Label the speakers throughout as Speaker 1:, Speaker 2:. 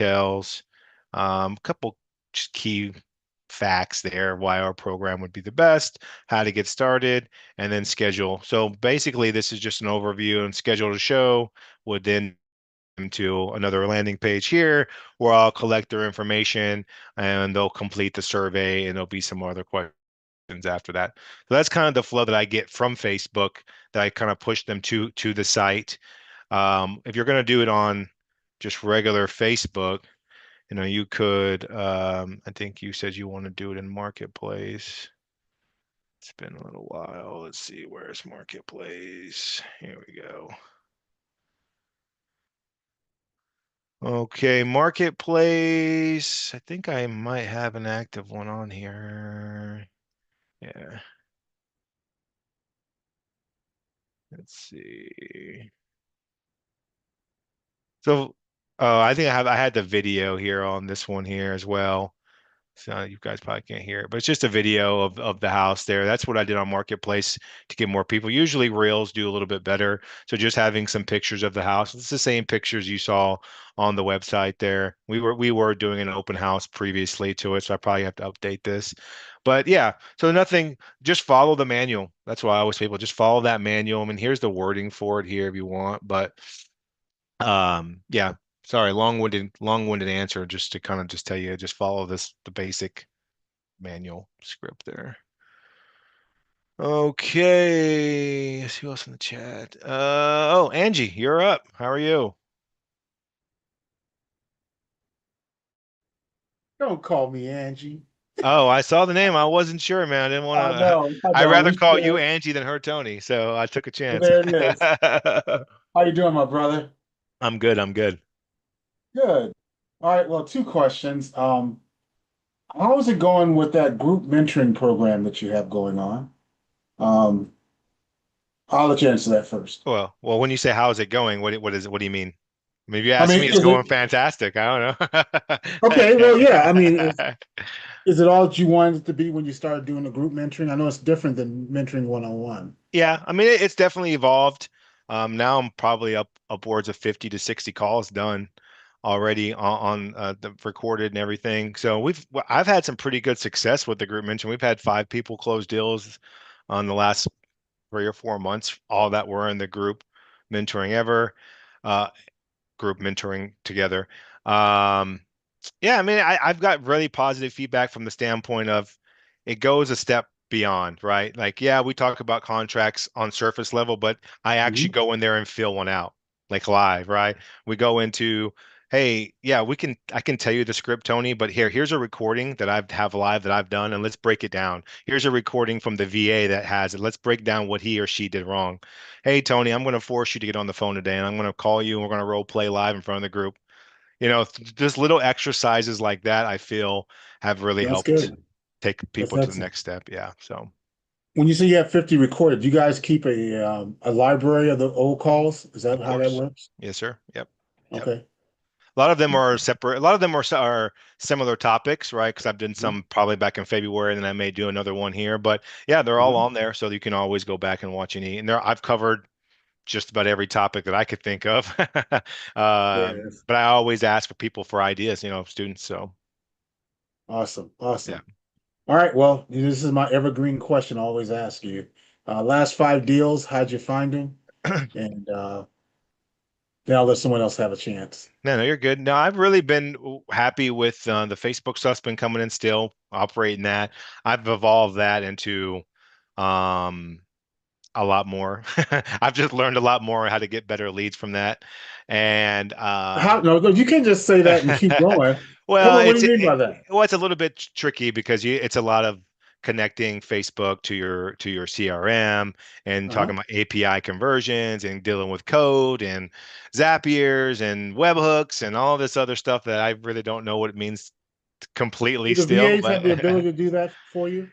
Speaker 1: details, a couple just key facts there, why our program would be the best, how to get started, and then schedule. So basically, this is just an overview, and schedule to show would then to another landing page here where I'll collect their information and they'll complete the survey, and there'll be some other questions after that. So that's kind of the flow that I get from Facebook, that I kind of push them to the site. If you're going to do it on just regular Facebook, you could, I think you said you want to do it in Marketplace. It's been a little while. Let's see, where's Marketplace? Here we go. Okay, Marketplace. I think I might have an active one on here. Yeah, let's see. So, I think I had the video here on this one here as well. So you guys probably can't hear it, but it's just a video of the house there. That's what I did on Marketplace to get more people. Usually Reels do a little bit better. So just having some pictures of the house. It's the same pictures you saw on the website there. We were doing an open house previously to it, so I probably have to update this. But yeah, so nothing, just follow the manual. That's why I always say people just follow that manual. I mean, here's the wording for it here if you want, but yeah, sorry, long-winded answer just to kind of just tell you, just follow the basic manual script there. Okay, let's see who else in the chat. Oh, Angie, you're up. How are you?
Speaker 2: Don't call me Angie.
Speaker 1: Oh, I saw the name. I wasn't sure, man. I didn't want to.
Speaker 2: I
Speaker 1: I'd
Speaker 2: know.
Speaker 1: rather
Speaker 2: We
Speaker 1: call you
Speaker 2: should.
Speaker 1: Angie than her Tony, so I took a
Speaker 2: Well,
Speaker 1: chance.
Speaker 2: there it is. How you doing, my brother?
Speaker 1: I'm good. I'm good.
Speaker 2: Good. All right. Well, two questions. How is it going with that group mentoring program that you have going on? Um, I'll let you answer that first.
Speaker 1: Well, when you say how's it going, what do you mean? I mean, if you
Speaker 2: I
Speaker 1: ask
Speaker 2: mean,
Speaker 1: me, it's
Speaker 2: is
Speaker 1: going
Speaker 2: it
Speaker 1: fantastic. I
Speaker 2: okay? Well, yeah. I mean,
Speaker 1: don't know.
Speaker 2: is it all that you wanted it to be when you started doing the group mentoring? I know it's different than mentoring one-on-one.
Speaker 1: Yeah, I mean it's definitely evolved. Now I'm probably upwards of 50 to 60 calls done already on the recorded and everything. So I've had some pretty good success with the group mention. We've had 5 people close deals on the last 3 or 4 months, all that were in the mentoring ever, uh, group mentoring together. Um, yeah, I mean, I've got really positive feedback from the standpoint of it goes a step beyond, right? Like, yeah, we talk about contracts on surface level, but I actually
Speaker 2: Mhm.
Speaker 1: go in there and fill one out, like live, right? We go into, hey, yeah, I can tell you the script, Tony, but here's a recording that have live that I've done, and let's break it down. Here's a recording from the VA that has it. Let's break down what he or she did wrong. Hey, Tony, I'm going to force you to get on the phone today, and I'm going to call you, and we're going to role play live in front of the group. Just little exercises like that, I feel have really
Speaker 2: That's
Speaker 1: helped
Speaker 2: good.
Speaker 1: take
Speaker 2: That's
Speaker 1: people to the
Speaker 2: excellent.
Speaker 1: next step. Yeah. So,
Speaker 2: When you say you have 50 recorded, do you guys keep a library of the old calls? Is that
Speaker 1: of
Speaker 2: how that
Speaker 1: course.
Speaker 2: works?
Speaker 1: Yes, sir. Yep. Yep.
Speaker 2: Okay.
Speaker 1: A lot of them are separate. A lot of them are similar topics, right? Because I've done
Speaker 2: Mhm.
Speaker 1: some probably back in February, and then I may do another one here. But yeah, they're all
Speaker 2: Uh-huh.
Speaker 1: on there, so you can always go back and watch any. And I've covered just about every topic that I could think of.
Speaker 2: Yes.
Speaker 1: But I always ask for people for ideas, students. So
Speaker 2: Awesome.
Speaker 1: yeah.
Speaker 2: Awesome. All right. Well, this is my evergreen question I always ask you. Last 5 deals, how'd you find them? And then I'll let someone else have a chance.
Speaker 1: No, you're good. No, I've really been happy with the Facebook stuff's been coming in still, operating that. I've evolved that into um, a lot more. I've just learned a lot more how to get better leads from that. And
Speaker 2: How? No, you can't just say that and keep going.
Speaker 1: well,
Speaker 2: What do you mean by that?
Speaker 1: it's a little bit tricky because it's a lot of connecting Facebook to your CRM and
Speaker 2: Uh-huh.
Speaker 1: talking about API conversions and dealing with code and Zapiers and webhooks and all this other stuff that I really don't know what it means completely
Speaker 2: Do the
Speaker 1: still,
Speaker 2: VAs have the
Speaker 1: but
Speaker 2: ability to do that for you?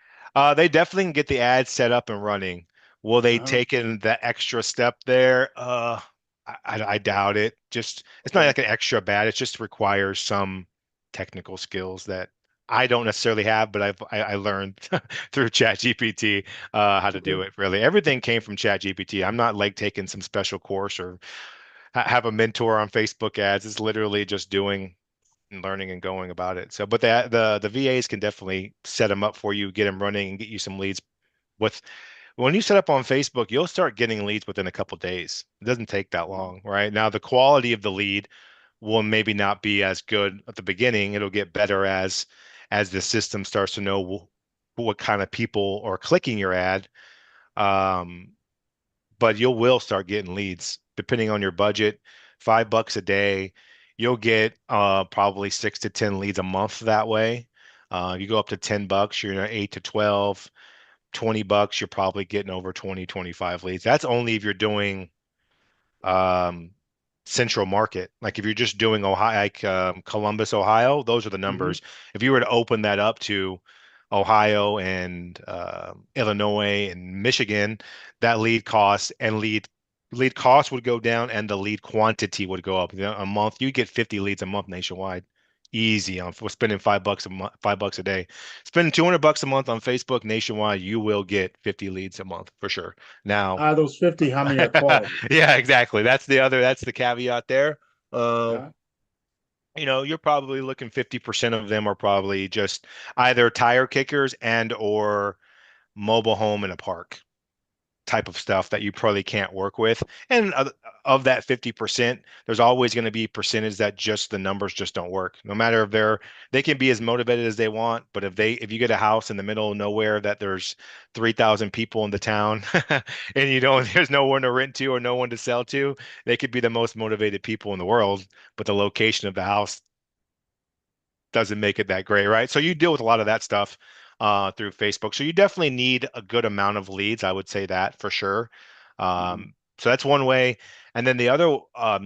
Speaker 1: they definitely can get the ads set up and running. Will they
Speaker 2: Uh-huh.
Speaker 1: take in the extra step there? I doubt it. Just it's not
Speaker 2: Okay.
Speaker 1: like an extra bad. It just requires some technical skills that I don't necessarily have, but I learned through ChatGPT how to do
Speaker 2: Okay.
Speaker 1: it. Really, everything came from ChatGPT. I'm not like taking some special course or have a mentor on Facebook ads. It's literally just doing. and learning and going about it. So, but the VAs can definitely set them up for you, get them running, and get you some leads. With when you set up on Facebook, you'll start getting leads within a couple days. It doesn't take that long, right? Now, the quality of the lead will maybe not be as good at the beginning. It'll get better as the system starts to know what kind of people are clicking your ad. Um, but you will start getting leads depending on your budget. $5 a day, you'll get probably 6 to 10 leads a month that way. You go up to $10, you're in 8 to 12. $20, you're probably getting over 20, 25 leads. That's only if you're doing um, central market. Like if you're just doing Ohio, like Columbus, Ohio, those are the
Speaker 2: Hmm.
Speaker 1: numbers. If you were to open that up to Ohio and Illinois and Michigan, that lead cost would go down and the lead quantity would go up. You know, a month, you get 50 leads a month nationwide. Easy on for spending $5 a month, $5 a day. Spending $200 a month on Facebook nationwide, you will get 50 leads a month for sure. Now,
Speaker 2: Out of those 50, how many are quality?
Speaker 1: yeah, exactly. That's the caveat there. Uh,
Speaker 2: Uh,
Speaker 1: you're probably looking 50% of them are probably just either tire kickers and or mobile home in a park type of stuff that you probably can't work with. And of that 50%, there's always going to be percentage that just the numbers just don't work. No matter if they can be as motivated as they want, but if you get a house in the middle of nowhere that there's 3,000 people in the town and you don't there's no one to rent to or no one to sell to, they could be the most motivated people in the world, but the location of the house doesn't make it that great, right? So you deal with a lot of that stuff through Facebook. So you definitely need a good amount of leads. I would say that for sure.
Speaker 2: mhm.
Speaker 1: So that's one way. And then the other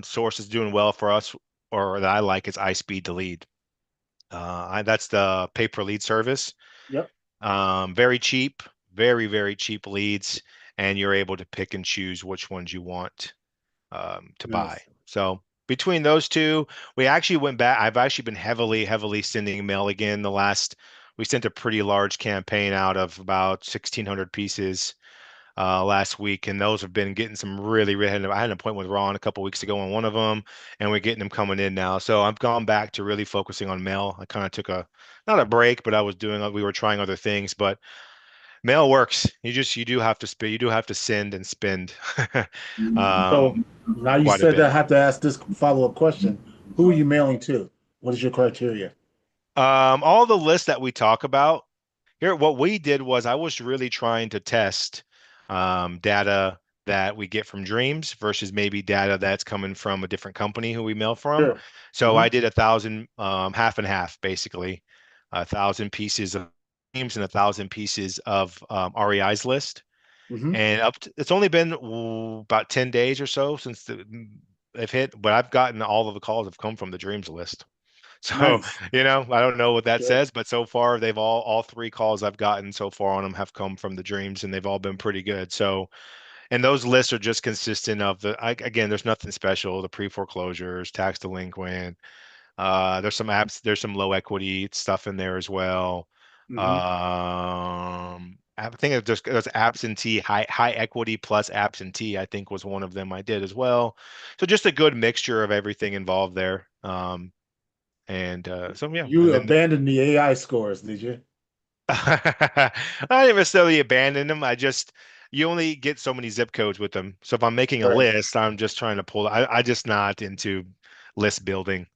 Speaker 1: source is doing well for us, or that I like, is iSpeed to Lead. That's the pay per lead service.
Speaker 2: Yep.
Speaker 1: Very cheap, very, very cheap leads, and you're able to pick and choose which ones you want to buy.
Speaker 2: Nice.
Speaker 1: So between those two, we actually went back. I've actually been heavily, heavily sending mail again. We sent a pretty large campaign out of about 1,600 pieces last week, and those have been getting some really, really. I had an appointment with Ron a couple weeks ago on one of them, and we're getting them coming in now. So I've gone back to really focusing on mail. I kind of took not a break, but we were trying other things, but mail works. You do have to spend, you do have to send and spend
Speaker 2: So
Speaker 1: um,
Speaker 2: now you
Speaker 1: quite a
Speaker 2: said
Speaker 1: bit.
Speaker 2: that I have to ask this follow-up question. Who are you mailing to? What is your criteria?
Speaker 1: All the lists that we talk about here, what we did was I was really trying to test data that we get from Dreams versus maybe data that's coming from a different company who we mail from.
Speaker 2: Sure.
Speaker 1: So
Speaker 2: Hmm.
Speaker 1: I did 1,000, half and half, basically, 1,000 pieces of Dreams and 1,000 pieces of REI's list.
Speaker 2: Hmm.
Speaker 1: And it's only been about 10 days or so since they've hit, but I've gotten all of the calls have come from the Dreams list. So,
Speaker 2: Nice.
Speaker 1: I don't know what that
Speaker 2: Good.
Speaker 1: says, but so far they've all three calls I've gotten so far on them have come from the Dreams and they've all been pretty good. So, and those lists are just consistent of again, there's nothing special, the pre-foreclosures, tax delinquent, there's some low equity stuff in there as well.
Speaker 2: Hmm.
Speaker 1: I think there's absentee, high equity plus absentee, I think was one of them I did as well. So just a good mixture of everything involved there. And so yeah, and
Speaker 2: You
Speaker 1: then
Speaker 2: abandoned the AI scores, did you?
Speaker 1: I didn't necessarily abandon them. You only get so many zip codes with them. So if I'm making a
Speaker 2: Right.
Speaker 1: list, I'm just trying to I just not into list building.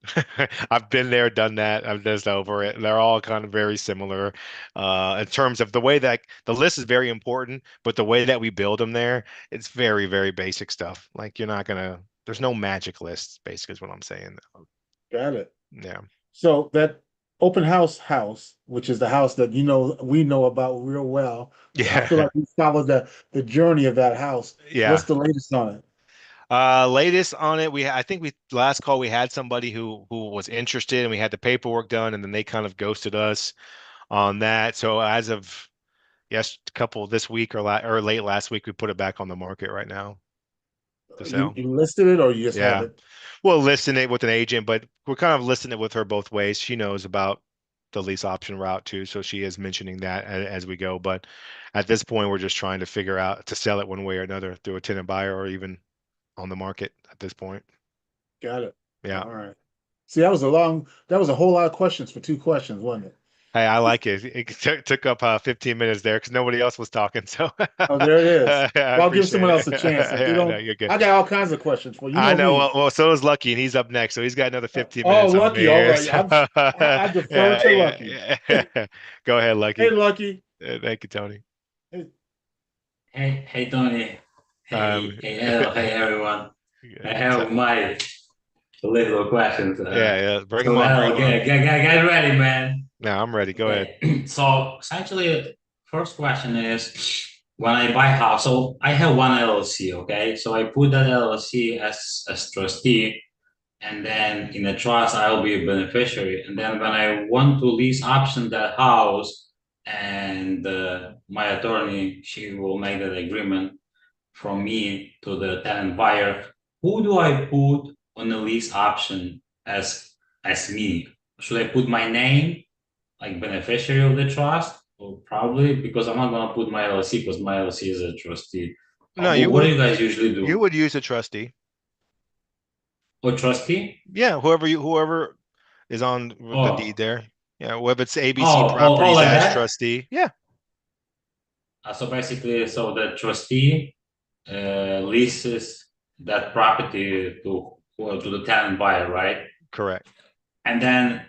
Speaker 1: I've been there, done that. I'm just over it. They're all kind of very similar in terms of the way that the list is very important, but the way that we build them there, it's very, very basic stuff. Like there's no magic lists, basically is what I'm saying.
Speaker 2: Got it.
Speaker 1: Yeah.
Speaker 2: So that open house, which is the house that we know about real well. I feel
Speaker 1: Yeah.
Speaker 2: like we followed the journey of that house. What's
Speaker 1: Yeah.
Speaker 2: the latest on it?
Speaker 1: Latest on it, I think we last call we had somebody who was interested and we had the paperwork done and then they kind of ghosted us on that. So as of couple this week or late last week, we put it back on the market right now to
Speaker 2: You
Speaker 1: sell.
Speaker 2: you listed it or you just have
Speaker 1: Yeah.
Speaker 2: it?
Speaker 1: We'll listing it with an agent, but we're kind of listing it with her both ways. She knows about the lease option route too, so she is mentioning that as we go. But at this point, we're just trying to figure out to sell it one way or another through a tenant buyer or even on the market at this point.
Speaker 2: Got it.
Speaker 1: Yeah.
Speaker 2: All right. See, that was a whole lot of questions for two questions, wasn't it?
Speaker 1: Hey, I like it. It took up 15 minutes there because nobody else was talking. So
Speaker 2: Oh, there it is.
Speaker 1: I
Speaker 2: Well, I'll give someone
Speaker 1: appreciate
Speaker 2: else
Speaker 1: it.
Speaker 2: a chance. If they
Speaker 1: Yeah, no,
Speaker 2: don't,
Speaker 1: you're good.
Speaker 2: I got all kinds of questions for you. You
Speaker 1: I
Speaker 2: know
Speaker 1: know.
Speaker 2: me.
Speaker 1: Well, so is Lucky, and he's up next. So he's got another 15
Speaker 2: Oh,
Speaker 1: minutes on me
Speaker 2: Lucky. All
Speaker 1: here.
Speaker 2: right.
Speaker 1: So
Speaker 2: I defer
Speaker 1: yeah,
Speaker 2: to Lucky.
Speaker 1: yeah, yeah. Go ahead,
Speaker 2: Hey,
Speaker 1: Lucky.
Speaker 2: Lucky.
Speaker 1: Thank you, Tony.
Speaker 2: Hey,
Speaker 3: Hey Tony,
Speaker 1: Um,
Speaker 3: hey hello, hey everyone. I
Speaker 1: so-
Speaker 3: have my little questions.
Speaker 1: yeah, yeah. Bring him
Speaker 3: So
Speaker 1: on. Bring
Speaker 3: hello,
Speaker 1: him on.
Speaker 3: get ready, man.
Speaker 1: No, I'm ready. Go ahead.
Speaker 3: Okay, so essentially, first question is when I buy a house. So I have one LLC, okay. So I put that LLC as trustee, and then in the trust I will be a beneficiary. And then when I want to lease option that house, and my attorney she will make that agreement from me to the tenant buyer, who do I put on the lease option as me? Should I put my name, like beneficiary of the trust? Or probably because I'm not gonna put my LLC because my LLC is a trustee.
Speaker 1: No,
Speaker 3: What do you guys usually
Speaker 1: you
Speaker 3: do?
Speaker 1: would use a trustee.
Speaker 3: Or trustee?
Speaker 1: Yeah, whoever is on the deed
Speaker 3: Oh,
Speaker 1: there. Yeah, whether it's ABC
Speaker 3: oh,
Speaker 1: Properties
Speaker 3: like
Speaker 1: as
Speaker 3: that.
Speaker 1: trustee. Yeah,
Speaker 3: So basically, so the trustee leases that property to the tenant buyer, right?
Speaker 1: correct.
Speaker 3: And then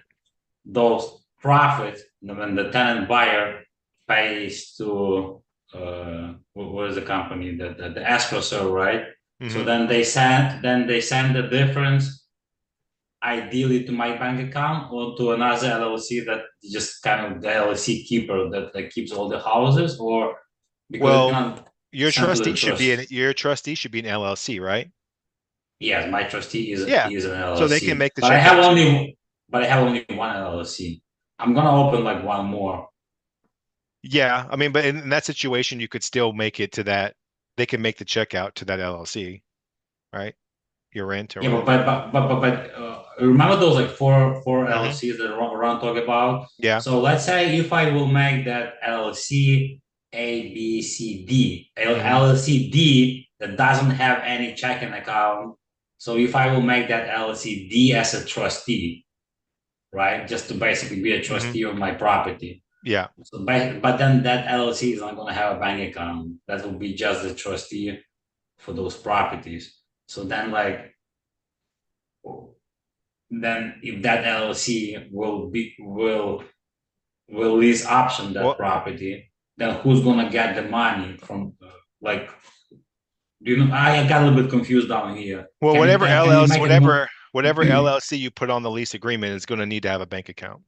Speaker 3: those profits when the tenant buyer pays to what is the company that the escrow server, right? So
Speaker 1: Hmm.
Speaker 3: then they send the difference ideally to my bank account or to another LLC that just kind of the LLC keeper that keeps all the houses, or because it
Speaker 1: Well,
Speaker 3: cannot send to the trust.
Speaker 1: your trustee should be an LLC, right?
Speaker 3: Yes, my trustee
Speaker 1: Yeah.
Speaker 3: is an
Speaker 1: So they can
Speaker 3: LLC,
Speaker 1: make the check out to you.
Speaker 3: but I have only one LLC. I'm gonna open like one more.
Speaker 1: Yeah, I mean, but in that situation, you could still make it to that. They can make the check out to that LLC, right? Your rent or
Speaker 3: Yeah,
Speaker 1: whatever.
Speaker 3: remember those like four
Speaker 1: Hmm.
Speaker 3: LLCs that Ron talked about.
Speaker 1: Yeah.
Speaker 3: So let's say if I will make that LLC A B C D,
Speaker 1: Hmm.
Speaker 3: LLC D that doesn't have any checking account. So if I will make that LLC D as a trustee, right, just to basically be a
Speaker 1: Hmm.
Speaker 3: trustee of my property.
Speaker 1: Yeah.
Speaker 3: So, but then that LLC is not going to have a bank account. That will be just the trustee for those properties. So then if that LLC will lease option that
Speaker 1: Well,
Speaker 3: property, then who's gonna get the money from like? Do you know? I got a little bit confused down here.
Speaker 1: well,
Speaker 3: Can you
Speaker 1: whatever
Speaker 3: can, can you
Speaker 1: LLC,
Speaker 3: make it more?
Speaker 1: whatever LLC you put on the lease agreement is going to need to have a bank account.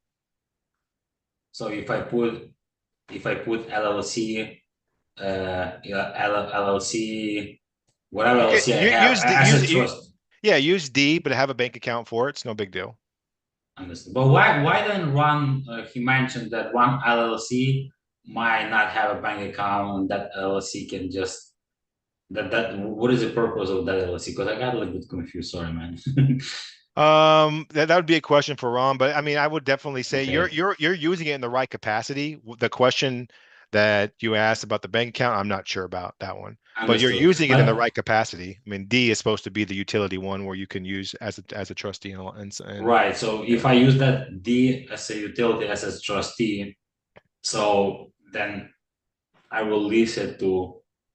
Speaker 3: So if I put LLC, LLC, whatever
Speaker 1: You can
Speaker 3: LLC I
Speaker 1: you
Speaker 3: have
Speaker 1: use the
Speaker 3: as
Speaker 1: use
Speaker 3: a
Speaker 1: you
Speaker 3: trust.
Speaker 1: Yeah, use D, but have a bank account for it. It's no big deal.
Speaker 3: Understand. But why then Ron he mentioned that one LLC might not have a bank account and that LLC can just that what is the purpose of that LLC? Because I got a little bit confused. Sorry, man.
Speaker 1: That would be a question for Ron, but I mean, I would definitely say
Speaker 3: Okay,
Speaker 1: you're using it in the right capacity. The question that you asked about the bank account, I'm not sure about that one, but you're
Speaker 3: understood.
Speaker 1: using it in the
Speaker 3: But
Speaker 1: right capacity. I mean, D is supposed to be the utility one where you can use as a trustee and
Speaker 3: right, so
Speaker 1: yeah,
Speaker 3: if I use that D as a utility as a trustee, so then I will lease it to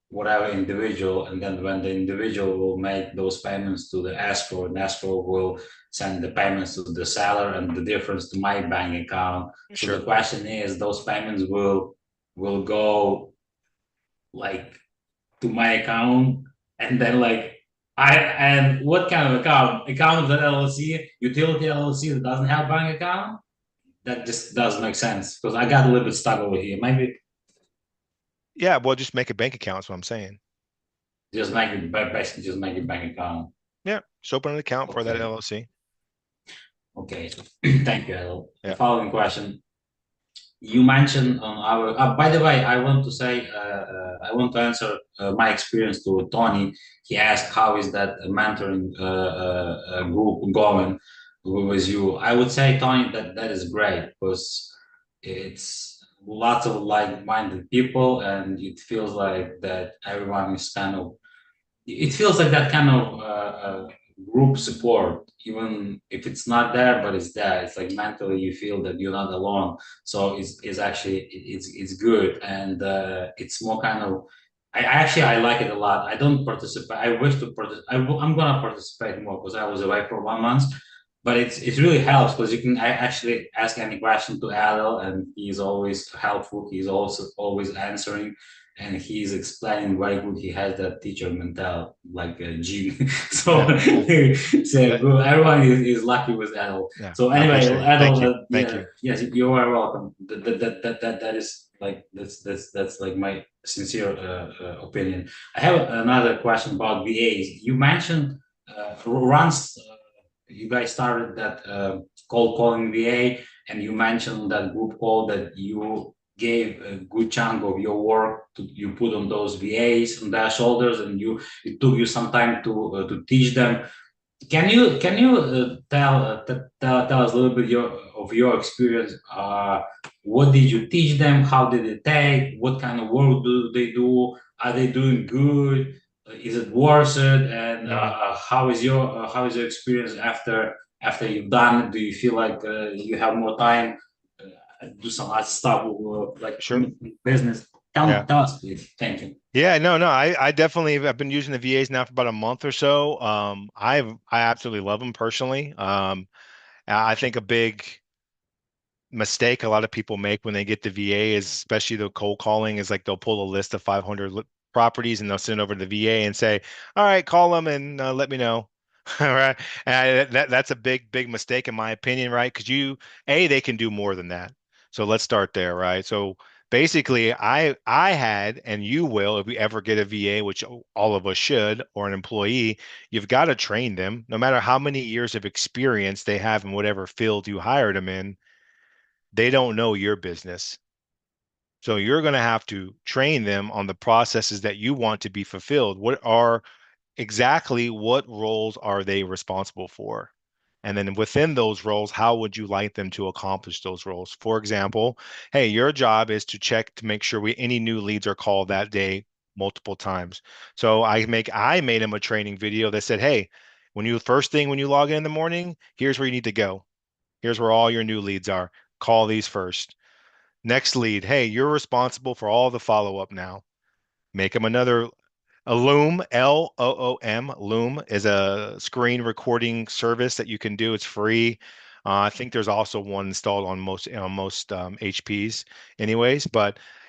Speaker 3: whatever individual, and then when the individual will make those payments to the escrow, and escrow will send the payments to the seller and the difference to my bank account. So the
Speaker 1: sure.
Speaker 3: question is, those payments will go like to my account, and then like and what kind of account? Account of the LLC, utility LLC that doesn't have bank account? That just doesn't make sense because I got a little bit stuck over here. Maybe
Speaker 1: Yeah, well, just make a bank account. That's what I'm saying.
Speaker 3: basically just make a bank account.
Speaker 1: Yeah, just open an account for that
Speaker 3: Okay.
Speaker 1: LLC.
Speaker 3: Okay. Thank you, Adel. The
Speaker 1: Yeah,
Speaker 3: following question. You mentioned on our, by the way, I want to answer my experience to Tony. He asked, how is that mentoring group going with you? I would say, Tony, that is great because it's lots of like-minded people, and it feels like that everyone is kind of, it feels like that kind of group support, even if it's not there, but it's there. It's like mentally you feel that you're not alone. So it's actually it's good, and it's more kind of. I like it a lot. I don't participate. I wish to participate. I'm gonna participate more because I was away for 1 month, but it really helps because you can actually ask any question to Adel, and he's always helpful. He's also always answering, and he's explaining very good. He has that teacher mentality, like a gene. So,
Speaker 1: Yeah.
Speaker 3: so
Speaker 1: That,
Speaker 3: good. Everyone is lucky with Adel.
Speaker 1: yeah.
Speaker 3: So
Speaker 1: I
Speaker 3: anyway,
Speaker 1: appreciate it. Thank
Speaker 3: Adel,
Speaker 1: you. Thank
Speaker 3: yeah,
Speaker 1: you.
Speaker 3: yes, you are welcome. That is like that's like my sincere opinion. I have another question about VAs. You mentioned once you guys started that cold calling VA, and you mentioned that group call that you gave a good chunk of your work you put on those VAs on their shoulders, and it took you some time to teach them. Can you tell us a little bit of your experience? What did you teach them? How did it take? What kind of work do they do? Are they doing good? Is it worth it? And
Speaker 1: Mhm.
Speaker 3: how is your experience after you've done it? Do you feel like you have more time do some other stuff like
Speaker 1: Sure.
Speaker 3: business?
Speaker 1: Yeah.
Speaker 3: Tell us, please. Thank you.
Speaker 1: Yeah, no, no. I definitely have been using the VAs now for about a month or so. I absolutely love them personally. I think a big mistake a lot of people make when they get the VA is, especially the cold calling, is like they'll pull a list of 500 properties and they'll send it over to the VA and say, "All right, call them and let me know." All right, and that's a big mistake in my opinion, right? Because they can do more than that. So let's start there, right? So basically, I had, and you will, if we ever get a VA, which all of us should, or an employee, you've got to train them, no matter how many years of experience they have in whatever field you hired them in. They don't know your business. So you're going to have to train them on the processes that you want to be fulfilled. What roles are they responsible for? And then within those roles, how would you like them to accomplish those roles? For example, hey, your job is to check to make sure any new leads are called that day multiple times. So I made them a training video that said, hey, when you log in the morning, here's where you need to go. Here's where all your new leads are. Call these first. Next lead, hey, you're responsible for all the follow-up now. Make them a Loom, Loom. Loom is a screen recording service that you can do. It's free. I think there's also one installed on most HPs, anyways.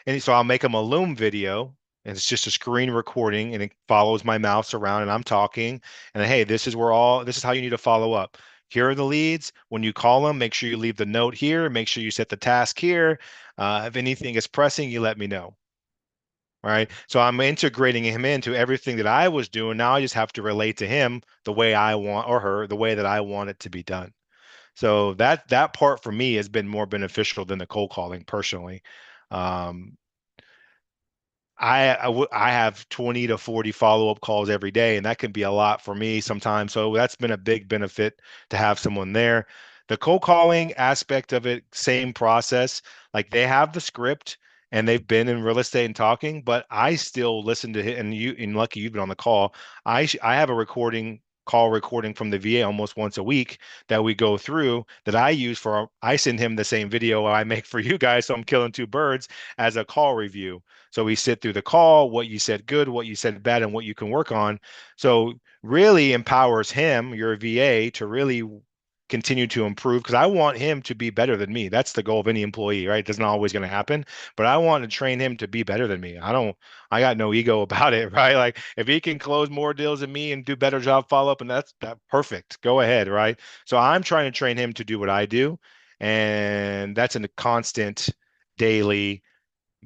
Speaker 1: And so I'll make them a Loom video, and it's just a screen recording, and it follows my mouse around, and I'm talking. And hey, this is how you need to follow up. Here are the leads. When you call them, make sure you leave the note here. Make sure you set the task here. If anything is pressing, you let me know. Right. So I'm integrating him into everything that I was doing. Now I just have to relate to him the way I want, or her the way that I want it to be done. So that part for me has been more beneficial than the cold calling personally. Um, I have 20 to 40 follow-up calls every day, and that can be a lot for me sometimes. So that's been a big benefit to have someone there. The cold calling aspect of it, same process. Like they have the script and they've been in real estate and talking, but I still listen to it. And lucky you've been on the call. I have a call recording from the VA almost once a week that we go through that I use I send him the same video I make for you guys. So I'm killing two birds as a call review. So we sit through the call, what you said good, what you said bad, and what you can work on. So really empowers him, your VA, to really continue to improve because I want him to be better than me. That's the goal of any employee, right? It's not always going to happen, but I want to train him to be better than me. I got no ego about it, right? Like if he can close more deals than me and do better job follow up, and that's that perfect. Go ahead, right? So I'm trying to train him to do what I do, and that's a constant daily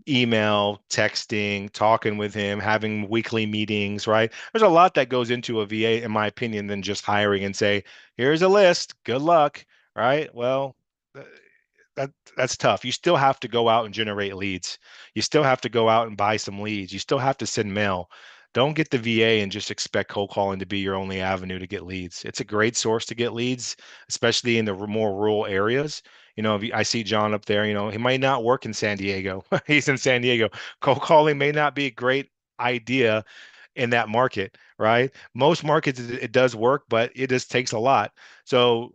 Speaker 1: email, texting, talking with him, having weekly meetings, right? There's a lot that goes into a VA, in my opinion, than just hiring and say, here's a list, good luck, right? Well, th- that's tough. You still have to go out and generate leads. You still have to go out and buy some leads. You still have to send mail. Don't get the VA and just expect cold calling to be your only avenue to get leads. It's a great source to get leads, especially in the more rural areas. I see John up there, he might not work in San Diego. He's in San Diego. Cold calling may not be a great idea in that market, right? Most markets it does work, but it just takes a lot. So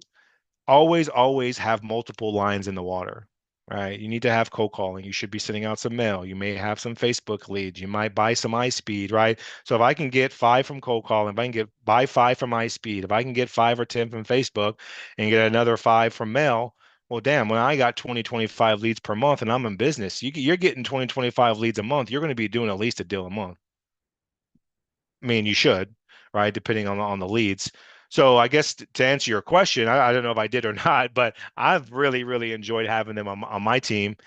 Speaker 1: always have multiple lines in the water, right? You need to have cold calling. You should be sending out some mail. You may have some Facebook leads. You might buy some iSpeed, right? So if I can get five from cold calling, if I can get buy five from iSpeed, if I can get 5 or 10 from Facebook and get another five from mail, well, damn, when I got 20, 25 leads per month and I'm in business, you're getting 20, 25 leads a month. You're going to be doing at least a deal a month. I mean, you should, right? Depending on the leads. So I guess to answer your question, I don't know if I did or not, but I've really enjoyed having them on my team,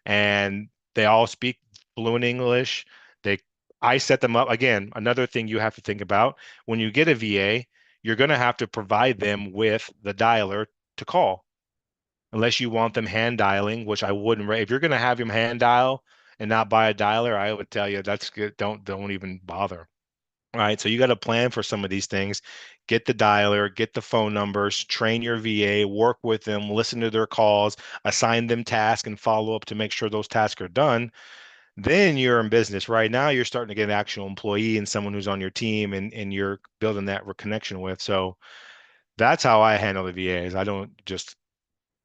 Speaker 1: and they all speak fluent English. They, I set them up again. Another thing you have to think about when you get a VA, you're going to have to provide them with the dialer to call, unless you want them hand dialing, which I wouldn't. If you're going to have them hand dial and not buy a dialer, I would tell you that's good. Don't even bother. All right, so you got to plan for some of these things. Get the dialer, get the phone numbers, train your VA, work with them, listen to their calls, assign them tasks, and follow up to make sure those tasks are done. Then you're in business. Right now, you're starting to get an actual employee and someone who's on your team, and you're building that connection with. So that's how I handle the VAs. I don't just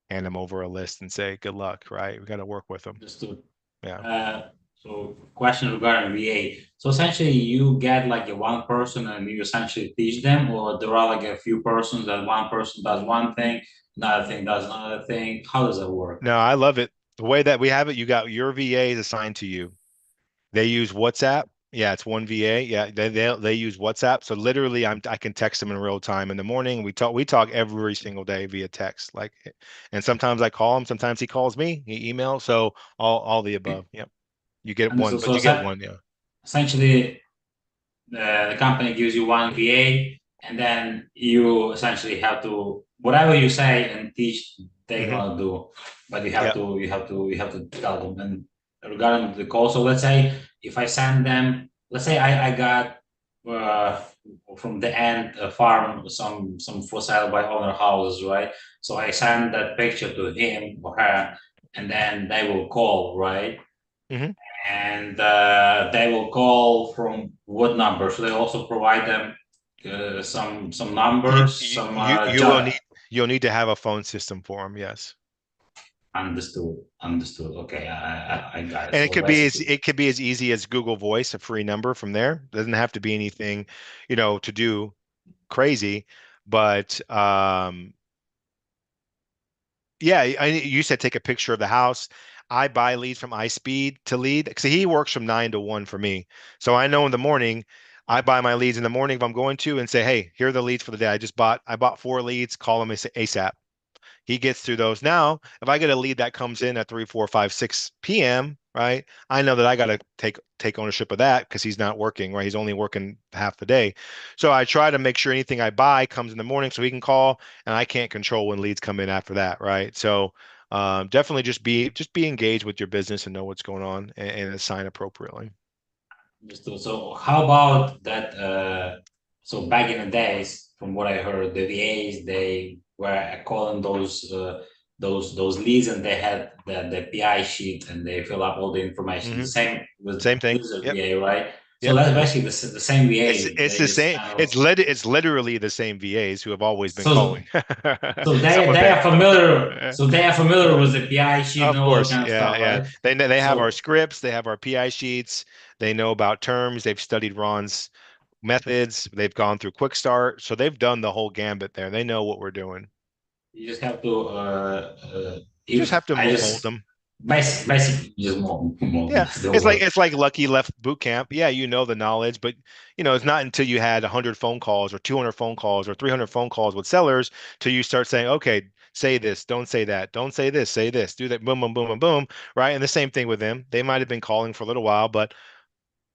Speaker 1: hand them over a list and say, good luck, right? We got to work with them.
Speaker 3: Understood.
Speaker 1: Yeah.
Speaker 3: So question regarding VA. So essentially you get like a one person and you essentially teach them, or there are like a few persons that one person does one thing, another thing does another thing. How does that work?
Speaker 1: No, I love it. The way that we have it, you got your VA is assigned to you. They use WhatsApp. Yeah, it's one VA. Yeah, they use WhatsApp. So literally, I can text them in real time in the morning. We talk every single day via text. Like, and sometimes I call him. Sometimes he calls me. He emails. So all the above. Yep. You get
Speaker 3: And
Speaker 1: one,
Speaker 3: so,
Speaker 1: but
Speaker 3: so
Speaker 1: you get one. Yeah.
Speaker 3: essentially the company gives you one VA, and then you essentially have to whatever you say and teach, they're
Speaker 1: Hmm.
Speaker 3: gonna do, but
Speaker 1: Yep.
Speaker 3: you have to tell them. And regarding the call, so let's say if I send them, let's say I got uh, from the end a farm, some for sale by owner houses, right? So I send that picture to him or her, and then they will call, right?
Speaker 1: Hmm.
Speaker 3: And they will call from what number? So they also provide them some
Speaker 1: You,
Speaker 3: numbers,
Speaker 1: you
Speaker 3: some
Speaker 1: you you will need you'll need to have a phone system for them. Yes.
Speaker 3: understood, understood. Okay,
Speaker 1: Yeah.
Speaker 3: I got it.
Speaker 1: And it
Speaker 3: So
Speaker 1: could be as
Speaker 3: basically,
Speaker 1: it could be as easy as Google Voice, a free number from there. Doesn't have to be anything, to do crazy. But yeah, you said take a picture of the house. I buy leads from iSpeed to lead because he works from 9 to 1 for me. So I know in the morning, I buy my leads in the morning if I'm going to and say, hey, here are the leads for the day. I bought 4 leads, call them ASAP. He gets through those. Now, if I get a lead that comes in at 3, 4, 5, 6 p.m., right? I know that I got to take ownership of that because he's not working, right? He's only working half the day. So I try to make sure anything I buy comes in the morning so he can call, and I can't control when leads come in after that, right? So definitely just be engaged with your business and know what's going on and assign appropriately.
Speaker 3: understood. So how about that? So back in the days, from what I heard, the VAs they were calling those leads, and they had the PI sheet, and they fill up all the information. The
Speaker 1: Hmm.
Speaker 3: same with
Speaker 1: Same thing.
Speaker 3: this
Speaker 1: Yep.
Speaker 3: VA, right? So
Speaker 1: Yep.
Speaker 3: that's
Speaker 1: Yep.
Speaker 3: basically the same
Speaker 1: It's
Speaker 3: VA.
Speaker 1: it's
Speaker 3: They
Speaker 1: the
Speaker 3: just
Speaker 1: same.
Speaker 3: kind of
Speaker 1: It's literally the same VAs who have always been
Speaker 3: so
Speaker 1: calling.
Speaker 3: so
Speaker 1: Some of
Speaker 3: they
Speaker 1: them.
Speaker 3: are familiar.
Speaker 1: Uh,
Speaker 3: So they are familiar with the PI sheet and
Speaker 1: of
Speaker 3: all that
Speaker 1: course,
Speaker 3: kind of
Speaker 1: yeah,
Speaker 3: stuff,
Speaker 1: yeah.
Speaker 3: right?
Speaker 1: They have our
Speaker 3: So
Speaker 1: scripts, they have our PI sheets, they know about terms, they've studied Ron's methods, they've gone through Quick Start, so they've done the whole gambit there. They know what we're doing.
Speaker 3: you just have to
Speaker 1: You just have to
Speaker 3: I
Speaker 1: mold
Speaker 3: just
Speaker 1: them.
Speaker 3: basically just mold
Speaker 1: Yeah,
Speaker 3: them. Still
Speaker 1: it's like
Speaker 3: work.
Speaker 1: it's like Lucky left boot camp. Yeah, you know the knowledge, but it's not until you had 100 phone calls or 200 phone calls or 300 phone calls with sellers till you start saying, okay, say this, don't say that, don't say this, say this, do that, boom, boom, boom, boom, boom, right? And the same thing with them. They might have been calling for a little while, but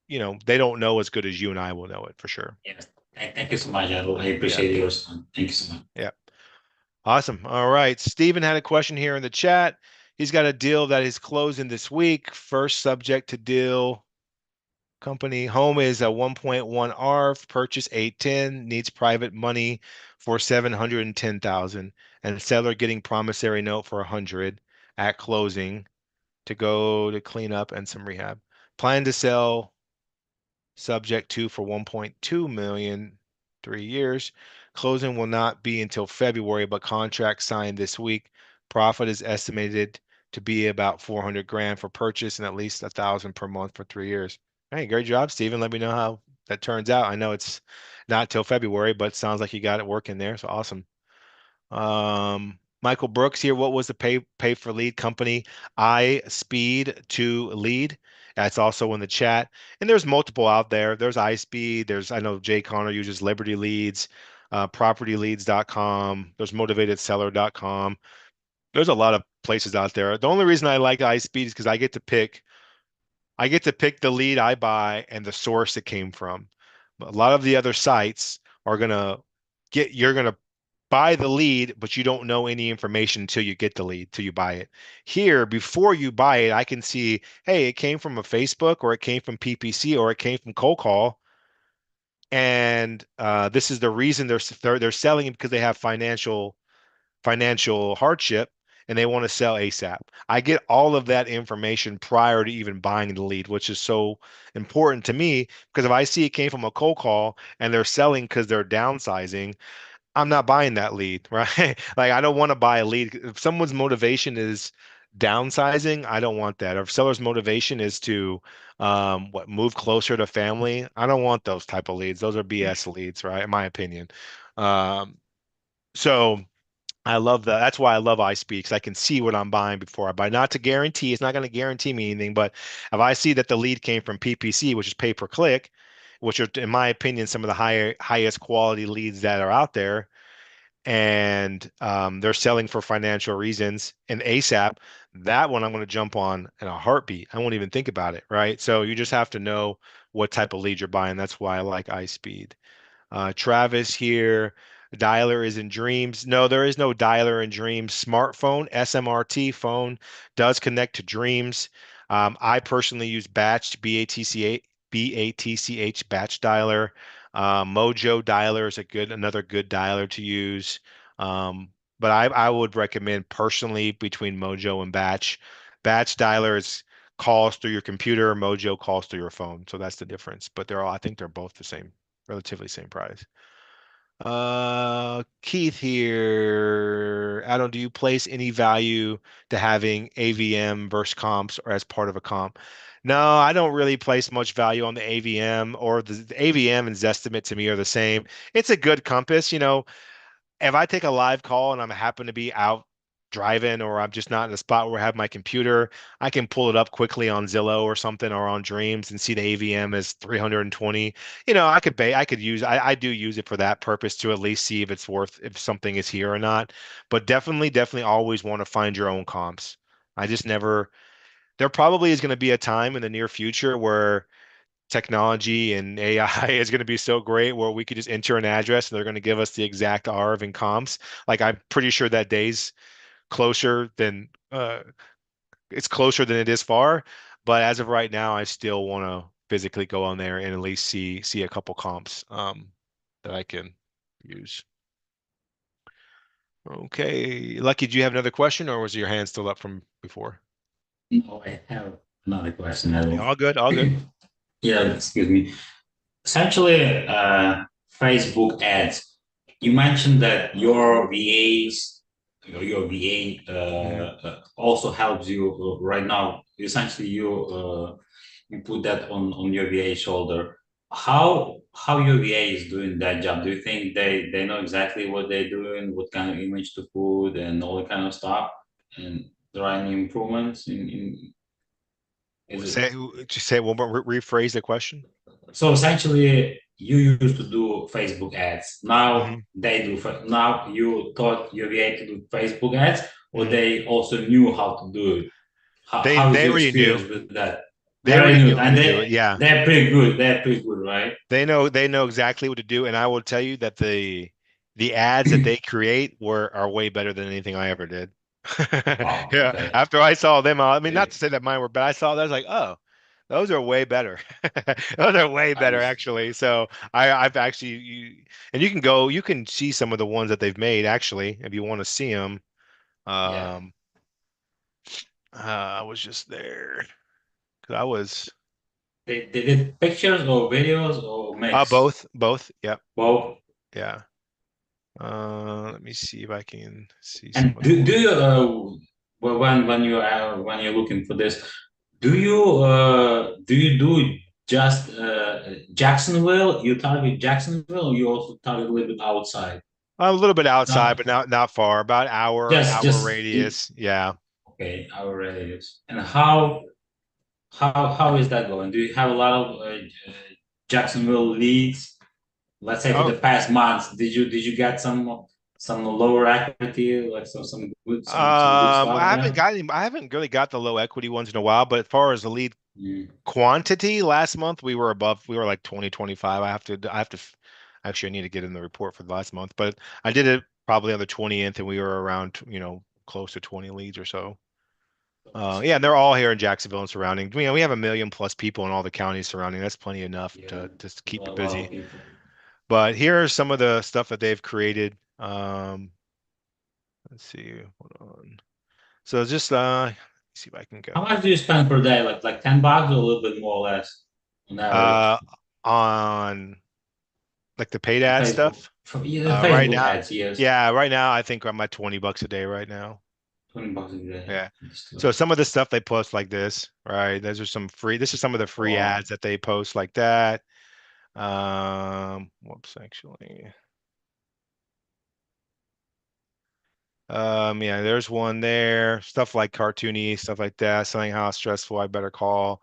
Speaker 1: they don't know as good as you and I will know it for sure.
Speaker 3: Yes. Thank you so much. I
Speaker 1: Yeah,
Speaker 3: appreciate yours. Thank you so much.
Speaker 1: yeah. Awesome. All right. Steven had a question here in the chat. He's got a deal that is closing this week. First subject to deal. Company home is a 1.1 ARV, purchase 810, needs private money for 710,000, and seller getting promissory note for 100 at closing to go to clean up and some rehab. Plan to sell subject to for 1.2 million, 3 years. Closing will not be until February, but contract signed this week. Profit is estimated to be about 400 grand for purchase and at least 1,000 per month for 3 years. Hey, great job, Steven. Let me know how that turns out. I know it's not till February, but it sounds like you got it working there. So awesome. Michael Brooks here. What was the pay for lead company? I Speed to lead. That's also in the chat. And there's multiple out there. There's iSpeed. I know Jay Connor uses Liberty Leads, propertyleads.com. There's motivatedseller.com. There's a lot of places out there. The only reason I like iSpeed is because I get to pick the lead I buy and the source it came from. A lot of the other sites are you're gonna buy the lead, but you don't know any information until you get the lead, till you buy it. Here, before you buy it, I can see, hey, it came from a Facebook or it came from PPC or it came from cold call. And this is the reason they're selling it because they have financial hardship and they want to sell ASAP. I get all of that information prior to even buying the lead, which is so important to me because if I see it came from a cold call and they're selling because they're downsizing, I'm not buying that lead, right? Like I don't want to buy a lead. If someone's motivation is downsizing, I don't want that. Or if seller's motivation is to move closer to family, I don't want those type of leads. Those are BS leads, right? In my opinion. Um, so I love that. That's why I love iSpeed because I can see what I'm buying before I buy. Not to guarantee, it's not going to guarantee me anything, but if I see that the lead came from PPC, which is pay per click, which are, in my opinion, some of the highest quality leads that are out there, and they're selling for financial reasons and ASAP, that one I'm going to jump on in a heartbeat. I won't even think about it, right? So you just have to know what type of lead you're buying. That's why I like iSpeed. Travis here. Dialer is in Dreams. No, there is no dialer in Dreams. Smartphone, SMRT phone does connect to Dreams. I personally use Batch, BATCH, Batch dialer. Mojo dialer is another good dialer to use. But I would recommend personally between Mojo and Batch. Batch dialer is calls through your computer. Mojo calls through your phone. So that's the difference. But I think they're both the same, relatively same price. Keith here. Adam, do you place any value to having AVM versus comps or as part of a comp? No, I don't really place much value on the AVM or the AVM and Zestimate to me are the same. It's a good compass, if I take a live call and I'm happen to be out driving or I'm just not in a spot where I have my computer, I can pull it up quickly on Zillow or something or on Dreams and see the AVM is 320. I do use it for that purpose to at least see if something is here or not. But definitely always want to find your own comps. I just never, there probably is going to be a time in the near future where technology and AI is going to be so great where we could just enter an address and they're going to give us the exact RV and comps. Like I'm pretty sure that day's closer than it's closer than it is far. But as of right now, I still want to physically go on there and at least see a couple comps that I can use. Okay, Lucky, do you have another question or was your hand still up from before?
Speaker 3: No, I have another question as well.
Speaker 1: All good, all good.
Speaker 3: Yeah, excuse me. Essentially, Facebook ads. You mentioned that your VA
Speaker 1: Mhm.
Speaker 3: also helps you right now. Essentially, you put that on your VA shoulder. How your VA is doing that job? Do you think they know exactly what they're doing, what kind of image to put, and all that kind of stuff? And there are any improvements in is it
Speaker 1: Just say it one more, rephrase the question.
Speaker 3: so essentially, you used to do Facebook ads. Now
Speaker 1: Hmm.
Speaker 3: they do. Now you taught your VA to do Facebook ads, or
Speaker 1: Hmm.
Speaker 3: they also knew how to do it.
Speaker 1: They
Speaker 3: How is
Speaker 1: they
Speaker 3: your
Speaker 1: already knew.
Speaker 3: experience with that? They
Speaker 1: They
Speaker 3: already
Speaker 1: already
Speaker 3: knew,
Speaker 1: knew how
Speaker 3: and
Speaker 1: to do it. Yeah.
Speaker 3: they're pretty good. They're pretty good, right?
Speaker 1: They know exactly what to do, and I will tell you that the ads that they create are way better than anything I ever did.
Speaker 3: Wow.
Speaker 1: Yeah,
Speaker 3: Okay.
Speaker 1: after I saw them, I mean, not to
Speaker 3: Okay.
Speaker 1: say that mine were bad, I saw that I was like, oh, those are way better. Those are way
Speaker 3: I
Speaker 1: better
Speaker 3: just
Speaker 1: actually. So I've actually and you can see some of the ones that they've made actually if you want to see them.
Speaker 3: yeah.
Speaker 1: Um, I was just there because I was.
Speaker 3: They did pictures or videos or mix?
Speaker 1: Both. Yep.
Speaker 3: Both.
Speaker 1: Yeah. Let me see if I can see some
Speaker 3: And
Speaker 1: of the
Speaker 3: do
Speaker 1: ones.
Speaker 3: you well, when you're looking for this, do you do just Jacksonville? You target Jacksonville, or you also target a little bit outside?
Speaker 1: A little bit outside,
Speaker 3: Not
Speaker 1: but not far. About hour
Speaker 3: just
Speaker 1: radius. Yeah.
Speaker 3: okay, our radius. And how is that going? Do you have a lot of Jacksonville leads? Let's say for
Speaker 1: Oh,
Speaker 3: the past months, did you get some lower equity, like some good stuff there?
Speaker 1: I haven't really got the low equity ones in a while, but as far as the lead
Speaker 3: Mm,
Speaker 1: quantity last month, we were like 20, 25. Actually, I need to get in the report for the last month, but I did it probably on the 20th and we were around, close to 20 leads or so. Yeah, and they're all here in Jacksonville and surrounding. We have a million plus people in all the counties surrounding. That's plenty enough
Speaker 3: yeah,
Speaker 1: to just keep
Speaker 3: a
Speaker 1: you
Speaker 3: lot of
Speaker 1: busy.
Speaker 3: people.
Speaker 1: But here are some of the stuff that they've created. Let's see. Hold on. So just see if I can
Speaker 3: How much
Speaker 1: go.
Speaker 3: do you spend per day? Like $10 or a little bit more or less on average
Speaker 1: Uh on like the paid
Speaker 3: on
Speaker 1: ad
Speaker 3: Facebook?
Speaker 1: stuff.
Speaker 3: Yeah,
Speaker 1: Right
Speaker 3: Facebook
Speaker 1: now,
Speaker 3: ads, yes.
Speaker 1: yeah, right now I think I'm at $20 a day right now.
Speaker 3: $20 a day.
Speaker 1: Yeah. So
Speaker 3: Understood.
Speaker 1: some of the stuff they post like this, right? This is some of the free
Speaker 3: Wow.
Speaker 1: ads that they post like that. Whoops, actually. Yeah, there's one there. Stuff like cartoony, stuff like that, saying how stressful I better call.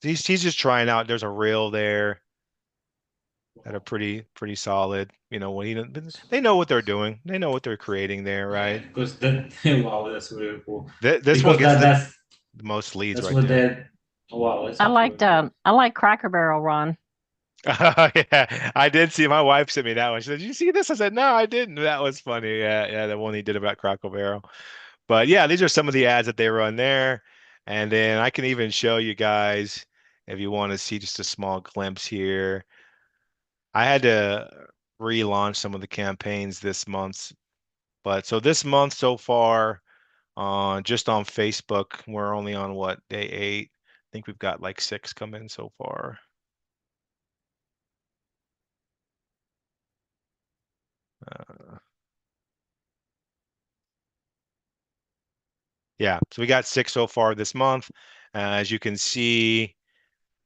Speaker 1: He's just trying out. There's a reel there that are pretty solid. When they know what they're doing. They know what they're creating there,
Speaker 3: Yeah,
Speaker 1: right?
Speaker 3: because that wow, that's really cool.
Speaker 1: This one
Speaker 3: Because
Speaker 1: gets
Speaker 3: that's
Speaker 1: the most leads
Speaker 3: that's
Speaker 1: right
Speaker 3: what
Speaker 1: there.
Speaker 3: that wow, that's actually really cool.
Speaker 4: I like Cracker Barrel, Ron.
Speaker 1: Oh, yeah, I did see my wife sent me that one. She said, "Did you see this?" I said, "No, I didn't." That was funny. Yeah, yeah, the one he did about Crackle Barrel. But yeah, these are some of the ads that they run there. And then I can even show you guys if you want to see just a small glimpse here. I had to relaunch some of the campaigns this month. But so this month so far, just on Facebook, we're only on what, day 8? I think we've got like 6 come in so far. Uh, yeah, so we got 6 so far this month. As you can see,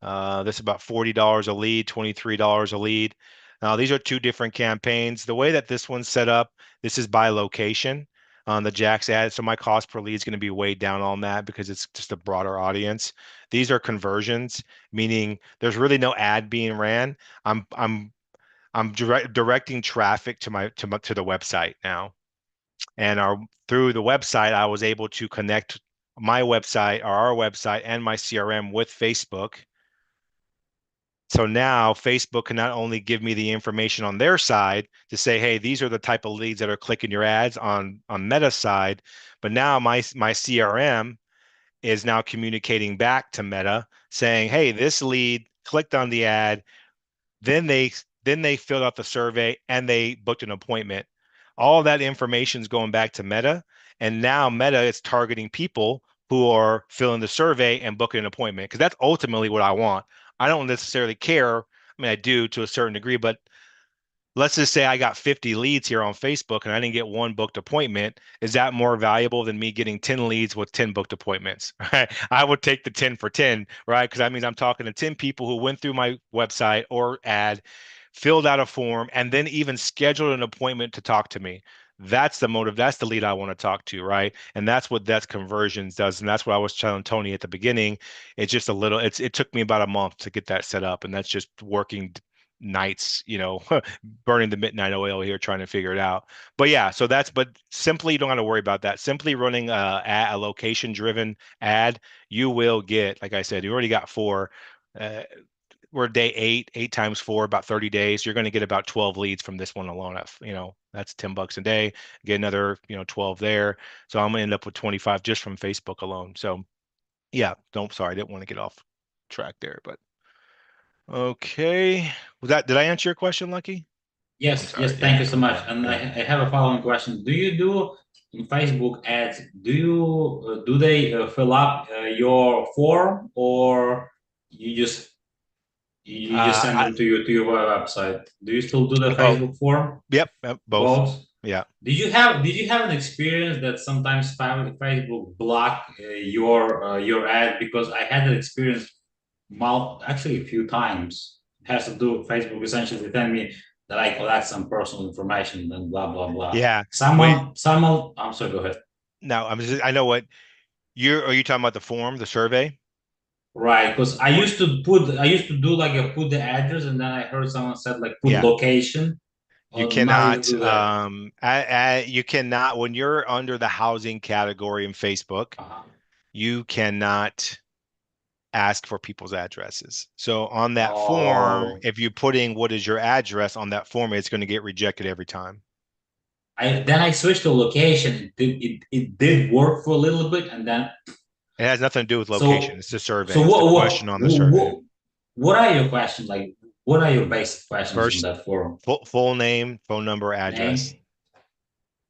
Speaker 1: this is about $40 a lead, $23 a lead. Now, these are two different campaigns. The way that this one's set up, this is by location on the Jax ad. So my cost per lead is going to be way down on that because it's just a broader audience. These are conversions, meaning there's really no ad being ran. I'm directing traffic to the website now. And through the website, I was able to connect my website or our website and my CRM with Facebook. So now Facebook can not only give me the information on their side to say, hey, these are the type of leads that are clicking your ads on Meta's side, but now my CRM is now communicating back to Meta saying, hey, this lead clicked on the ad, then they filled out the survey and they booked an appointment. All that information is going back to Meta, and now Meta is targeting people who are filling the survey and booking an appointment because that's ultimately what I want. I don't necessarily care. I mean, I do to a certain degree, but let's just say I got 50 leads here on Facebook and I didn't get one booked appointment. Is that more valuable than me getting 10 leads with 10 booked appointments? Right? I would take the 10 for 10, right? Because that means I'm talking to 10 people who went through my website or ad, filled out a form, and then even scheduled an appointment to talk to me. That's the motive. That's the lead I want to talk to, right? And that's conversions does. And that's what I was telling Tony at the beginning. It's just it took me about a month to get that set up. And that's just working nights, burning the midnight oil here trying to figure it out. But yeah, but simply you don't have to worry about that. Simply running a location driven ad, you will get, like I said, you already got 4. Uh, we're day 8, 8 times 4, about 30 days. You're going to get about 12 leads from this one alone. That's $10 a day. Get another, 12 there. So I'm going to end up with 25 just from Facebook alone. So yeah, sorry, I didn't want to get off track there, but okay. Did I answer your question, Lucky? I'm
Speaker 3: Yes,
Speaker 1: sorry.
Speaker 3: yes, thank
Speaker 1: Yeah,
Speaker 3: you so much.
Speaker 1: yeah,
Speaker 3: And
Speaker 1: yeah.
Speaker 3: I have a following question. Do you do in Facebook ads, do they fill up your form, or you just You just send them to your website. Do you still do the
Speaker 1: Both.
Speaker 3: Facebook form?
Speaker 1: Yep, both.
Speaker 3: Both.
Speaker 1: Yeah.
Speaker 3: Did you have an experience that sometimes Facebook block your ad? Because I had an experience actually a few times. It has to do with Facebook essentially telling me that I collect some personal information and blah blah blah.
Speaker 1: Yeah. When
Speaker 3: Someone, I'm sorry, go ahead.
Speaker 1: No, I know what are you talking about the form, the survey?
Speaker 3: Right, because
Speaker 1: What?
Speaker 3: I used to do like a put the address, and then I heard someone said like put
Speaker 1: Yeah.
Speaker 3: location.
Speaker 1: You
Speaker 3: I'm not able to
Speaker 1: cannot
Speaker 3: do that.
Speaker 1: you cannot when you're under the housing category in Facebook,
Speaker 3: Uh-huh.
Speaker 1: you cannot ask for people's addresses. So on that form,
Speaker 3: Oh,
Speaker 1: if you put in what is your address on that form, it's going to get rejected every time.
Speaker 3: I switched to location. It did work for a little bit, and then
Speaker 1: It has nothing to do with location.
Speaker 3: so
Speaker 1: It's the survey.
Speaker 3: so
Speaker 1: It's the
Speaker 3: what
Speaker 1: question on the survey.
Speaker 3: what are your questions like? What are your basic questions on
Speaker 1: First,
Speaker 3: that forum?
Speaker 1: full name, phone number, address.
Speaker 3: Name,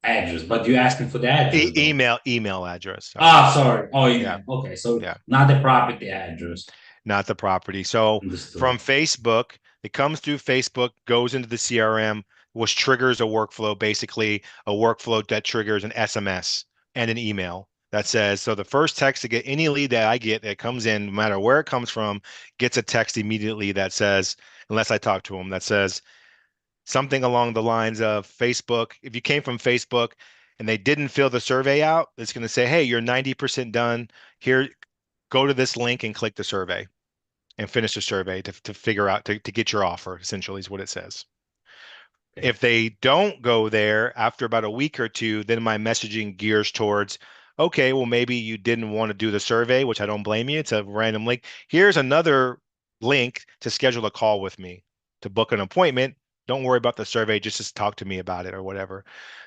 Speaker 3: address, but you asking for the address though.
Speaker 1: Email address. Sorry.
Speaker 3: Ah, sorry. Oh,
Speaker 1: Yeah.
Speaker 3: email. Okay, so
Speaker 1: Yeah.
Speaker 3: not the property address.
Speaker 1: Not the property. So from
Speaker 3: Understood.
Speaker 1: Facebook, it comes through Facebook, goes into the CRM, which triggers a workflow, basically a workflow that triggers an SMS and an email that says, so the first text to get any lead that I get that comes in, no matter where it comes from, gets a text immediately that says, unless I talk to them, that says something along the lines of Facebook. If you came from Facebook and they didn't fill the survey out, it's going to say, hey, you're 90% done. Here, go to this link and click the survey and finish the survey to figure out to get your offer, essentially, is what it says.
Speaker 3: Okay.
Speaker 1: If they don't go there after about a week or two, then my messaging gears towards, okay, well, maybe you didn't want to do the survey, which I don't blame you. It's a random link. Here's another link to schedule a call with me to book an appointment. Don't worry about the survey, just talk to me about it or whatever.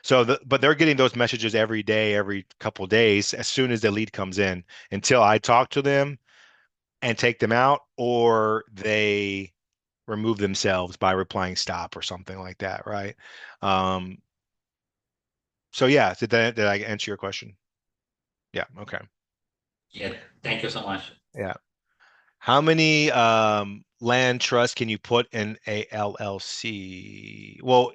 Speaker 1: But they're getting those messages every day, every couple days, as soon as the lead comes in until I talk to them and take them out, or they remove themselves by replying stop or something like that, right? Um, so yeah, did I answer your question? Yeah, okay.
Speaker 3: Yeah. Thank you so much.
Speaker 1: Yeah. How many land trusts can you put in a LLC? Well,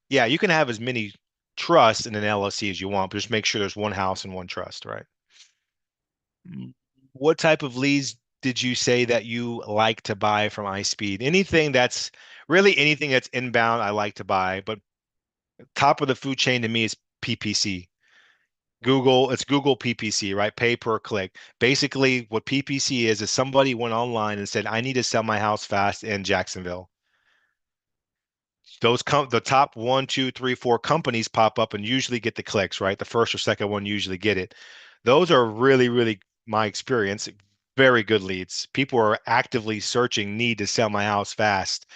Speaker 1: yeah, you can have as many trusts in an LLC as you want, but just make sure there's one house and one trust, right? What type of leads did you say that you like to buy from iSpeed? Anything that's inbound, I like to buy, but top of the food chain to me is PPC. It's Google PPC, right? Pay per click. Basically, what PPC is somebody went online and said, I need to sell my house fast in Jacksonville. The top one, two, three, four companies pop up and usually get the clicks, right? The first or second one usually get it. Those are really, really, my experience, very good leads. People are actively searching need to sell my house fast,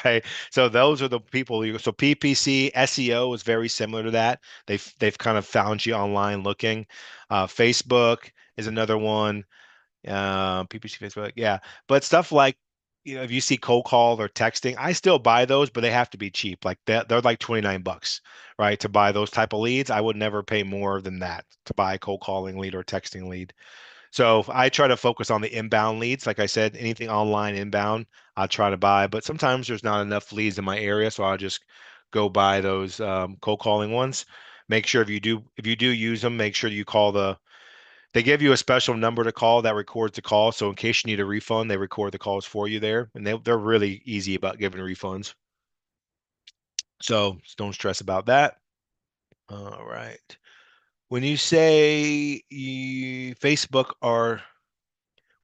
Speaker 1: right? So those are the people. So PPC SEO is very similar to that. They've kind of found you online looking. Facebook is another one. PPC, Facebook, yeah. But stuff like, if you see cold call or texting, I still buy those, but they have to be cheap. Like that, they're like 29 bucks, right? To buy those type of leads. I would never pay more than that to buy a cold calling lead or texting lead. So I try to focus on the inbound leads. Like I said, anything online inbound, I'll try to buy. But sometimes there's not enough leads in my area, so I'll just go buy those cold calling ones. Make sure if you do use them, make sure you call they give you a special number to call that records the call. So in case you need a refund, they record the calls for you there. And they're really easy about giving refunds. So don't stress about that. All right. When you say when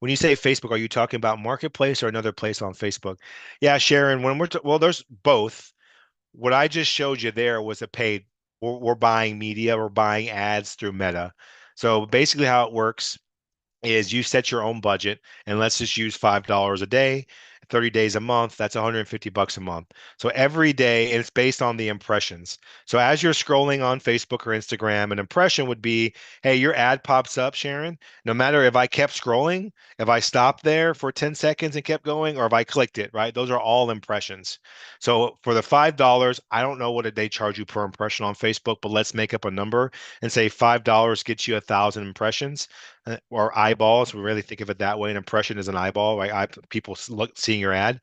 Speaker 1: you say Facebook, are you talking about Marketplace or another place on Facebook? Yeah, Sharon, well, there's both. What I just showed you there was a paid, we're buying media, we're buying ads through Meta. So basically how it works is you set your own budget, and let's just use $5 a day, 30 days a month, that's 150 bucks a month. So every day, and it's based on the impressions. So as you're scrolling on Facebook or Instagram, an impression would be, hey, your ad pops up, Sharon. No matter if I kept scrolling, if I stopped there for 10 seconds and kept going, or if I clicked it, right? Those are all impressions. So for the $5, I don't know what they charge you per impression on Facebook, but let's make up a number and say $5 gets you 1,000 impressions. or eyeballs. We really think of it that way. An impression is an eyeball, right? People look seeing your ad.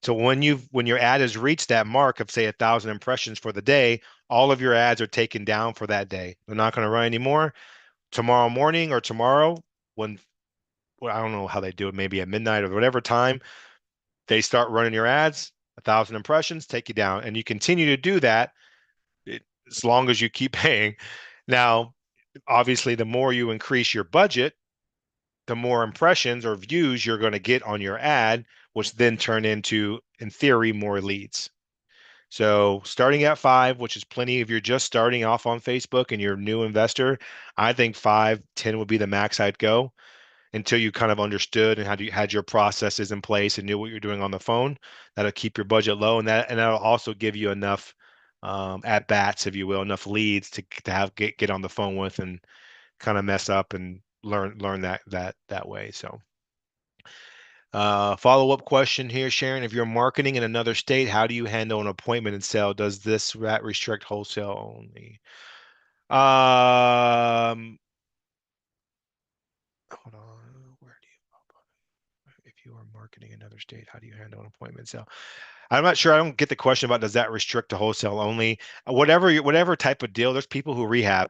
Speaker 1: So when your ad has reached that mark of say 1,000 impressions for the day, all of your ads are taken down for that day. They're not going to run anymore. Tomorrow morning or tomorrow, when well, I don't know how they do it, maybe at midnight or whatever time, they start running your ads, 1,000 impressions, take you down. And you continue to do that as long as you keep paying. Now, obviously, the more you increase your budget, the more impressions or views you're going to get on your ad, which then turn into, in theory, more leads. So starting at five, which is plenty if you're just starting off on Facebook and you're a new investor, I think 5, 10 would be the max I'd go until you kind of understood and had your processes in place and knew what you're doing on the phone. That'll keep your budget low, and that'll also give you enough at bats, if you will, enough leads to have get on the phone with and kind of mess up and learn that way. So follow-up question here, Sharon. If you're marketing in another state, how do you handle an appointment and sale? Does this rat restrict wholesale only? Hold on. Where do you, if you are marketing another state, how do you handle an appointment sale? I'm not sure. I don't get the question about does that restrict to wholesale only? Whatever type of deal. There's people who rehab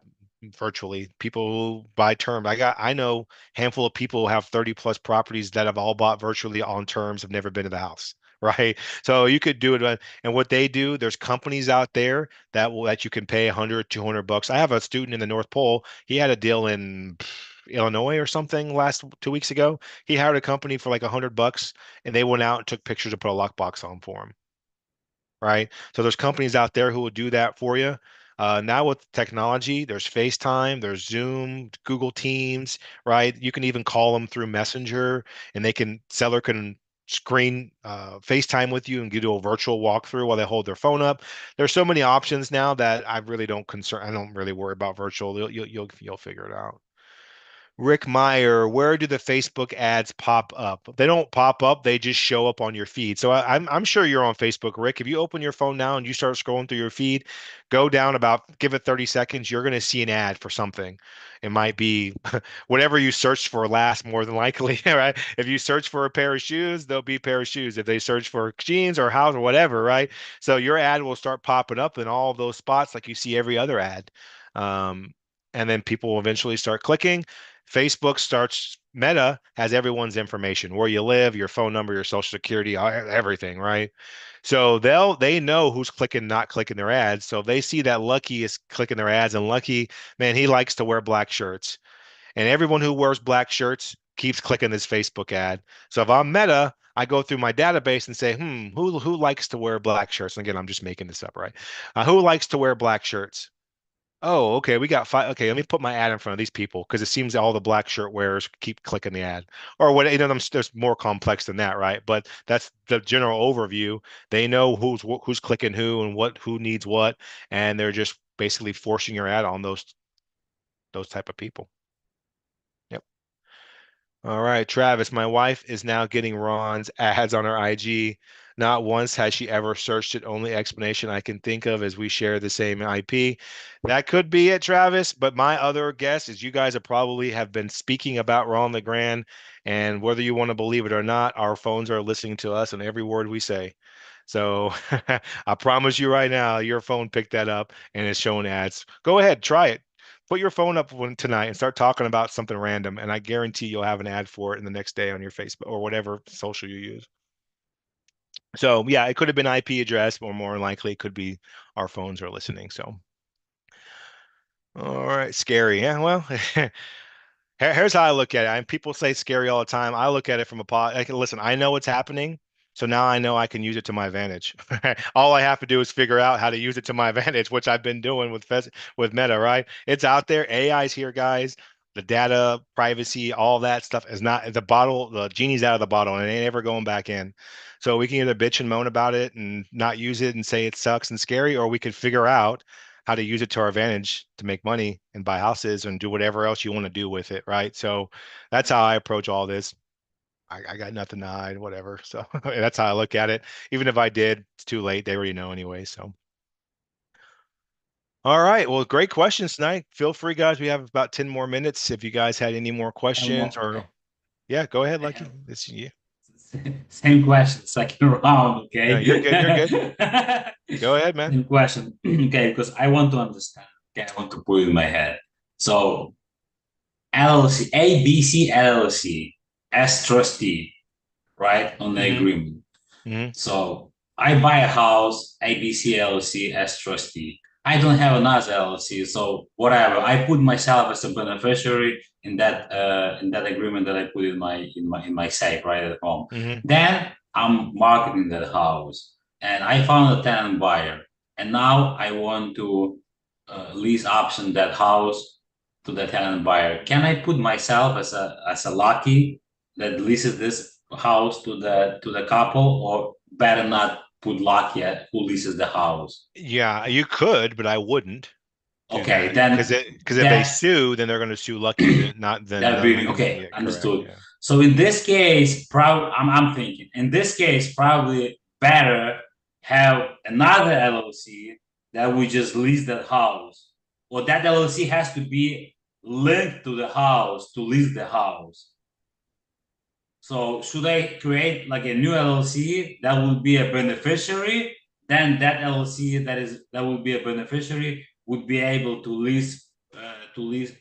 Speaker 1: virtually, people who buy term. I know a handful of people who have 30 plus properties that have all bought virtually on terms, have never been to the house. Right. So you could do it. And what they do, there's companies out there that you can pay 100, 200 bucks. I have a student in the North Pole. He had a deal in Illinois or something last 2 weeks ago. He hired a company for like 100 bucks and they went out and took pictures and put a lockbox on for him, right? So there's companies out there who will do that for you. Now with technology, there's FaceTime, there's Zoom, Google Teams, right? You can even call them through Messenger, and seller can screen FaceTime with you and give you a virtual walkthrough while they hold their phone up. There's so many options now that I really don't concern. I don't really worry about virtual. You'll figure it out. Rick Meyer, where do the Facebook ads pop up? They don't pop up, they just show up on your feed. So I'm sure you're on Facebook, Rick. If you open your phone now and you start scrolling through your feed, go down give it 30 seconds, you're going to see an ad for something. It might be whatever you searched for last, more than likely, right? If you search for a pair of shoes, there'll be a pair of shoes. If they search for jeans or house or whatever, right? So your ad will start popping up in all of those spots like you see every other ad. Um, and then people will eventually start clicking. Meta has everyone's information, where you live, your phone number, your social security, everything, right? So they know who's clicking, not clicking their ads. So if they see that Lucky is clicking their ads, and Lucky, man, he likes to wear black shirts. And everyone who wears black shirts keeps clicking this Facebook ad. So if I'm Meta, I go through my database and say, who likes to wear black shirts? And again, I'm just making this up, right? Who likes to wear black shirts? Oh, okay. We got five. Okay, let me put my ad in front of these people because it seems all the black shirt wearers keep clicking the ad, or what? There's more complex than that, right? But that's the general overview. They know who's clicking who and who needs what, and they're just basically forcing your ad on those type of people. Yep. All right, Travis, my wife is now getting Ron's ads on her IG. Not once has she ever searched it. Only explanation I can think of is we share the same IP. That could be it, Travis, but my other guess is you guys probably have been speaking about Ron LeGrand, and whether you want to believe it or not, our phones are listening to us and every word we say. So I promise you right now, your phone picked that up and it's showing ads. Go ahead, try it. Put your phone up tonight and start talking about something random, and I guarantee you'll have an ad for it in the next day on your Facebook or whatever social you use. So yeah, it could have been IP address, or more likely it could be our phones are listening. So all right, scary. Yeah, well, here's how I look at it. People say scary all the time. I look at it from listen, I know what's happening. So now I know I can use it to my advantage. All I have to do is figure out how to use it to my advantage, which I've been doing with Meta, right? It's out there. AI's here, guys. The data, privacy, all that stuff is not the genie's out of the bottle and it ain't ever going back in. So we can either bitch and moan about it and not use it and say it sucks and scary, or we could figure out how to use it to our advantage to make money and buy houses and do whatever else you want to do with it, right? So that's how I approach all this. I got nothing to hide, whatever. So that's how I look at it. Even if I did, it's too late. They already know anyway. So All right. Well, great questions tonight. Feel free, guys. We have about 10 more minutes. If you guys had any more
Speaker 3: And
Speaker 1: questions
Speaker 3: what
Speaker 1: or yeah, go ahead,
Speaker 3: I have
Speaker 1: Lucky. It's you.
Speaker 3: same question, second round,
Speaker 1: Yeah,
Speaker 3: okay?
Speaker 1: you're good. You're good. Go ahead, man.
Speaker 3: Same question, okay? Because I want to understand. Okay, I want to put it in my head. So LLC, ABC LLC as trustee, right, on the
Speaker 1: Hmm.
Speaker 3: agreement.
Speaker 1: Hmm.
Speaker 3: So I buy a house, ABC LLC as trustee. I don't have another LLC, so whatever. I put myself as a beneficiary in that agreement that I put in my safe right at home.
Speaker 1: Hmm.
Speaker 3: Then I'm marketing that house, and I found a tenant buyer, and now I want to lease option that house to the tenant buyer. Can I put myself as a lucky that leases this house to the couple, or better not put lock yet who leases the house?
Speaker 1: Yeah, you could, but I wouldn't do
Speaker 3: Okay,
Speaker 1: that because
Speaker 3: then
Speaker 1: if they
Speaker 3: that's
Speaker 1: sue, then they're going to sue Lucky, not then
Speaker 3: that
Speaker 1: not
Speaker 3: being
Speaker 1: Lucky.
Speaker 3: okay,
Speaker 1: Yeah, correct.
Speaker 3: understood.
Speaker 1: Yeah.
Speaker 3: So in this case, probably I'm thinking in this case probably better have another LLC that we just lease that house, or that LLC has to be linked to the house to lease the house. So should I create like a new LLC that will be a beneficiary? Then that LLC that will be a beneficiary would be able to lease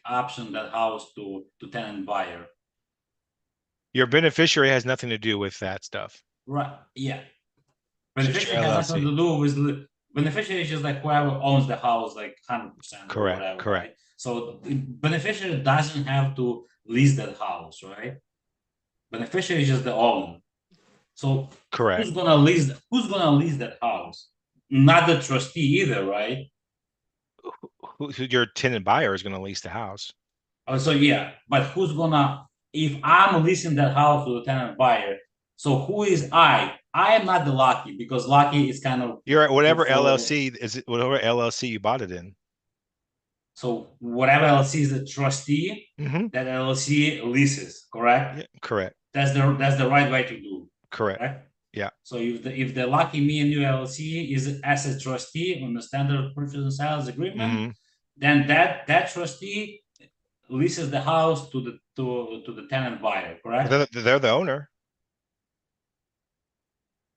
Speaker 3: option that house to tenant buyer.
Speaker 1: Your beneficiary has nothing to do with that stuff.
Speaker 3: Right? Yeah.
Speaker 1: It's just your
Speaker 3: Beneficiary has nothing
Speaker 1: LLC.
Speaker 3: to do with beneficiary is just like whoever owns the house, like 100% or
Speaker 1: Correct.
Speaker 3: whatever,
Speaker 1: Correct.
Speaker 3: right? So beneficiary doesn't have to lease that house, right? Beneficiary is just the owner. So
Speaker 1: Correct.
Speaker 3: who's gonna lease that house? Not the trustee either, right?
Speaker 1: Who your tenant buyer is going to lease the house?
Speaker 3: Oh, so yeah, but who's gonna if I'm leasing that house to the tenant buyer, so who is I? I am not the lucky because lucky is kind of
Speaker 1: You're at whatever
Speaker 3: for
Speaker 1: LLC is it, whatever LLC you bought it in.
Speaker 3: so whatever LLC is the trustee,
Speaker 1: Hmm.
Speaker 3: that LLC leases, correct?
Speaker 1: Yeah, correct.
Speaker 3: That's the right way to do,
Speaker 1: Correct.
Speaker 3: correct?
Speaker 1: Yeah.
Speaker 3: So if the lucky me and you LLC is as a trustee on the standard purchase and sales agreement,
Speaker 1: Hmm.
Speaker 3: then that trustee leases the house to the tenant buyer,
Speaker 1: Well,
Speaker 3: correct?
Speaker 1: they're the owner.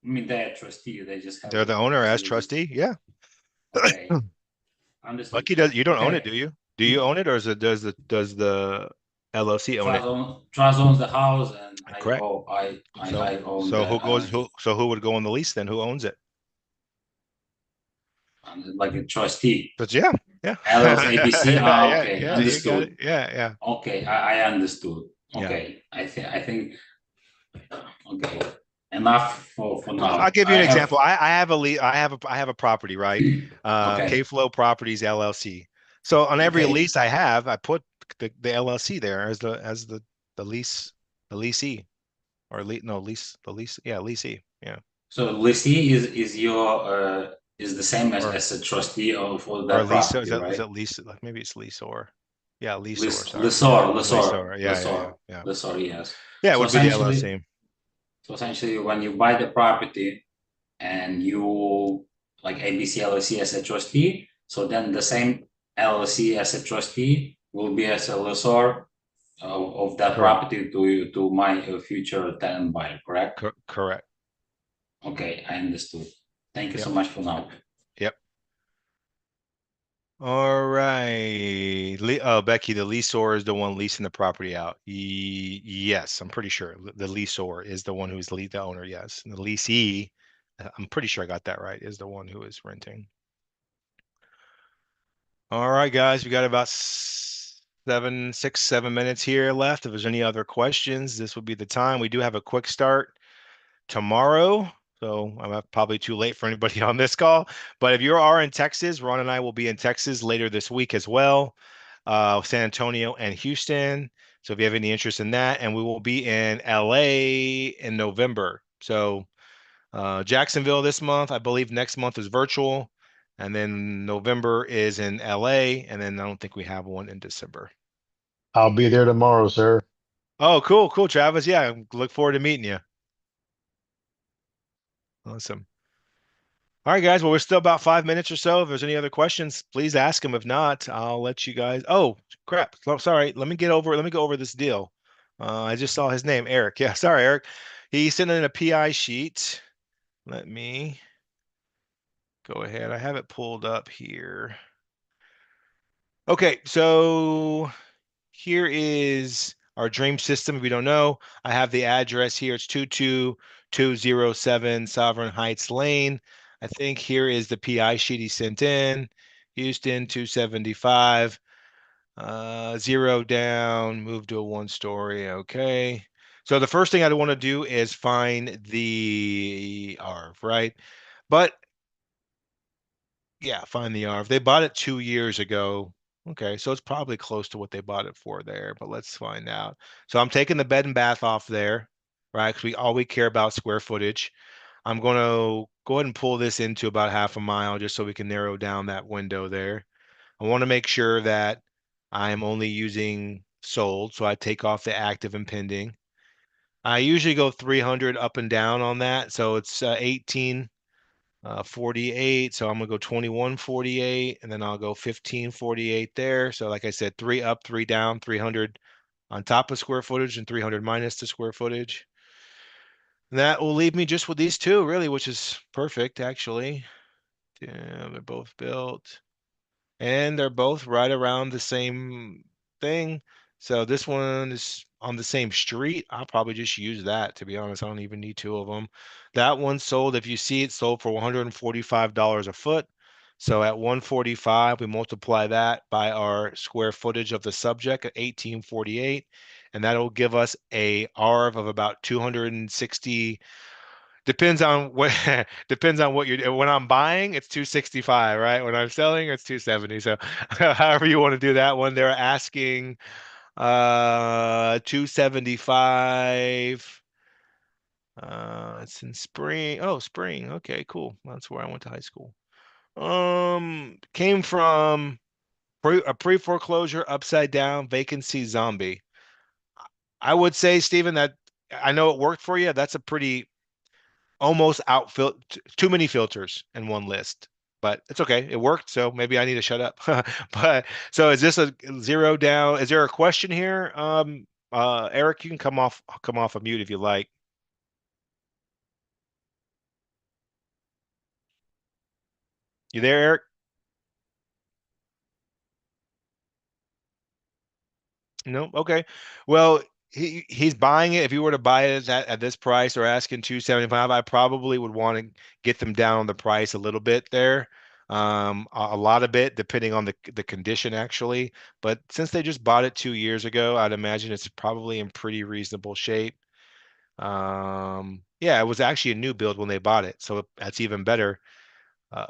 Speaker 3: I mean, they're a trustee. They just have
Speaker 1: They're the
Speaker 3: the
Speaker 1: owner as
Speaker 3: facilities.
Speaker 1: trustee. Yeah.
Speaker 3: Okay, understood.
Speaker 1: Lucky does. You don't own it,
Speaker 3: Okay,
Speaker 1: do you? Do you own it, or is it does the LLC own it?
Speaker 3: Trust owns the house, and
Speaker 1: Correct.
Speaker 3: I own the
Speaker 1: So who would go on the lease then? Who owns it?
Speaker 3: I'm like a trustee.
Speaker 1: But yeah, yeah,
Speaker 3: LLC ABC.
Speaker 1: yeah, yeah,
Speaker 3: Okay,
Speaker 1: yeah. You got
Speaker 3: understood.
Speaker 1: it. Yeah, yeah,
Speaker 3: Okay, I understood.
Speaker 1: yeah.
Speaker 3: Okay, I think okay. Enough for
Speaker 1: I'll
Speaker 3: now.
Speaker 1: give you
Speaker 3: I
Speaker 1: an
Speaker 3: have
Speaker 1: example. I have I have a property, right?
Speaker 3: okay,
Speaker 1: K-Flow Properties LLC. So on every
Speaker 3: okay.
Speaker 1: lease I have, I put the LLC there as the lease the leasee or no lease the lease yeah leasee yeah
Speaker 3: So Lissy is your is the same
Speaker 1: or
Speaker 3: as a trustee of for
Speaker 1: or
Speaker 3: that
Speaker 1: lease
Speaker 3: property,
Speaker 1: is
Speaker 3: right?
Speaker 1: that lease like maybe it's leaseor yeah leaseor sorry yeah
Speaker 3: Lessor,
Speaker 1: leaseor yeah yeah yeah
Speaker 3: lessor,
Speaker 1: yeah
Speaker 3: lessor. Yes.
Speaker 1: yeah it
Speaker 3: So
Speaker 1: would be the
Speaker 3: essentially,
Speaker 1: LLC.
Speaker 3: when you buy the property and you like ABC LLC as a trustee, so then the same LLC as a trustee will be as a lessor of that
Speaker 1: Correct.
Speaker 3: property to my future tenant buyer, correct?
Speaker 1: Correct.
Speaker 3: Okay, I understood. Thank you so
Speaker 1: Yep.
Speaker 3: much for now.
Speaker 1: Yep. All right. Becky, the leaseor is the one leasing the property out. Yes, I'm pretty sure the leaseor is the one who's the owner. Yes, and the leasee, I'm pretty sure I got that right, is the one who is renting. All right, guys, we got about 7 minutes here left. If there's any other questions, this would be the time. We do have a quick start tomorrow. So I'm probably too late for anybody on this call. But if you are in Texas, Ron and I will be in Texas later this week as well, San Antonio and Houston. So if you have any interest in that, and we will be in LA in November. So Jacksonville this month, I believe next month is virtual. And then November is in LA. And then I don't think we have one in December.
Speaker 4: I'll be there tomorrow, sir.
Speaker 1: Oh, cool, cool, Travis. Yeah, look forward to meeting you. Awesome. All right, guys. Well, we're still about 5 minutes or so. If there's any other questions, please ask them. If not, I'll let you guys. Oh, crap. Oh, sorry. Let me go over this deal. I just saw his name, Eric. Yeah, sorry, Eric. He sent in a PI sheet. Let me go ahead. I have it pulled up here. Okay, so here is our dream system. If you don't know, I have the address here. It's 22207 Sovereign Heights Lane. I think here is the PI sheet he sent in. Houston 275. Zero down, move to a one story. Okay. So the first thing I want to do is find the ARV, right? But yeah, find the ARV. They bought it 2 years ago. Okay, so it's probably close to what they bought it for there, but let's find out. So I'm taking the bed and bath off there, right? Because we care about square footage. I'm going to go ahead and pull this into about half a mile just so we can narrow down that window there. I want to make sure that I'm only using sold, so I take off the active and pending. I usually go 300 up and down on that, so it's 18. 48. So I'm gonna go 2148, and then I'll go 1548 there. So like I said, three up, three down, 300 on top of square footage and 300 minus the square footage. And that will leave me just with these two, really, which is perfect, actually. Yeah, they're both built. And they're both right around the same thing. So this one is on the same street. I'll probably just use that, to be honest. I don't even need two of them. That one sold, if you see it, sold for $145 a foot. So at 145, we multiply that by our square footage of the subject at 1848, and that'll give us a ARV of about 260. Depends on what depends on what you're when I'm buying, it's 265, right? When I'm selling, it's 270. So however you want to do that one, they're asking 275. It's in spring. Oh, spring. Okay, cool. That's where I went to high school. Came from a pre-foreclosure upside down vacancy zombie. I would say, Stephen, that I know it worked for you. That's a pretty almost too many filters in one list, but it's okay. It worked, so maybe I need to shut up. But so is this a zero down? Is there a question here? Eric, you can come off of mute if you like. You there, Eric? No? Okay. Well, he's buying it. If you were to buy it at this price or asking 275, I probably would want to get them down on the price a little bit there. A lot of bit, depending on the condition actually. But since they just bought it 2 years ago, I'd imagine it's probably in pretty reasonable shape. Yeah, it was actually a new build when they bought it, so that's even better. Uh,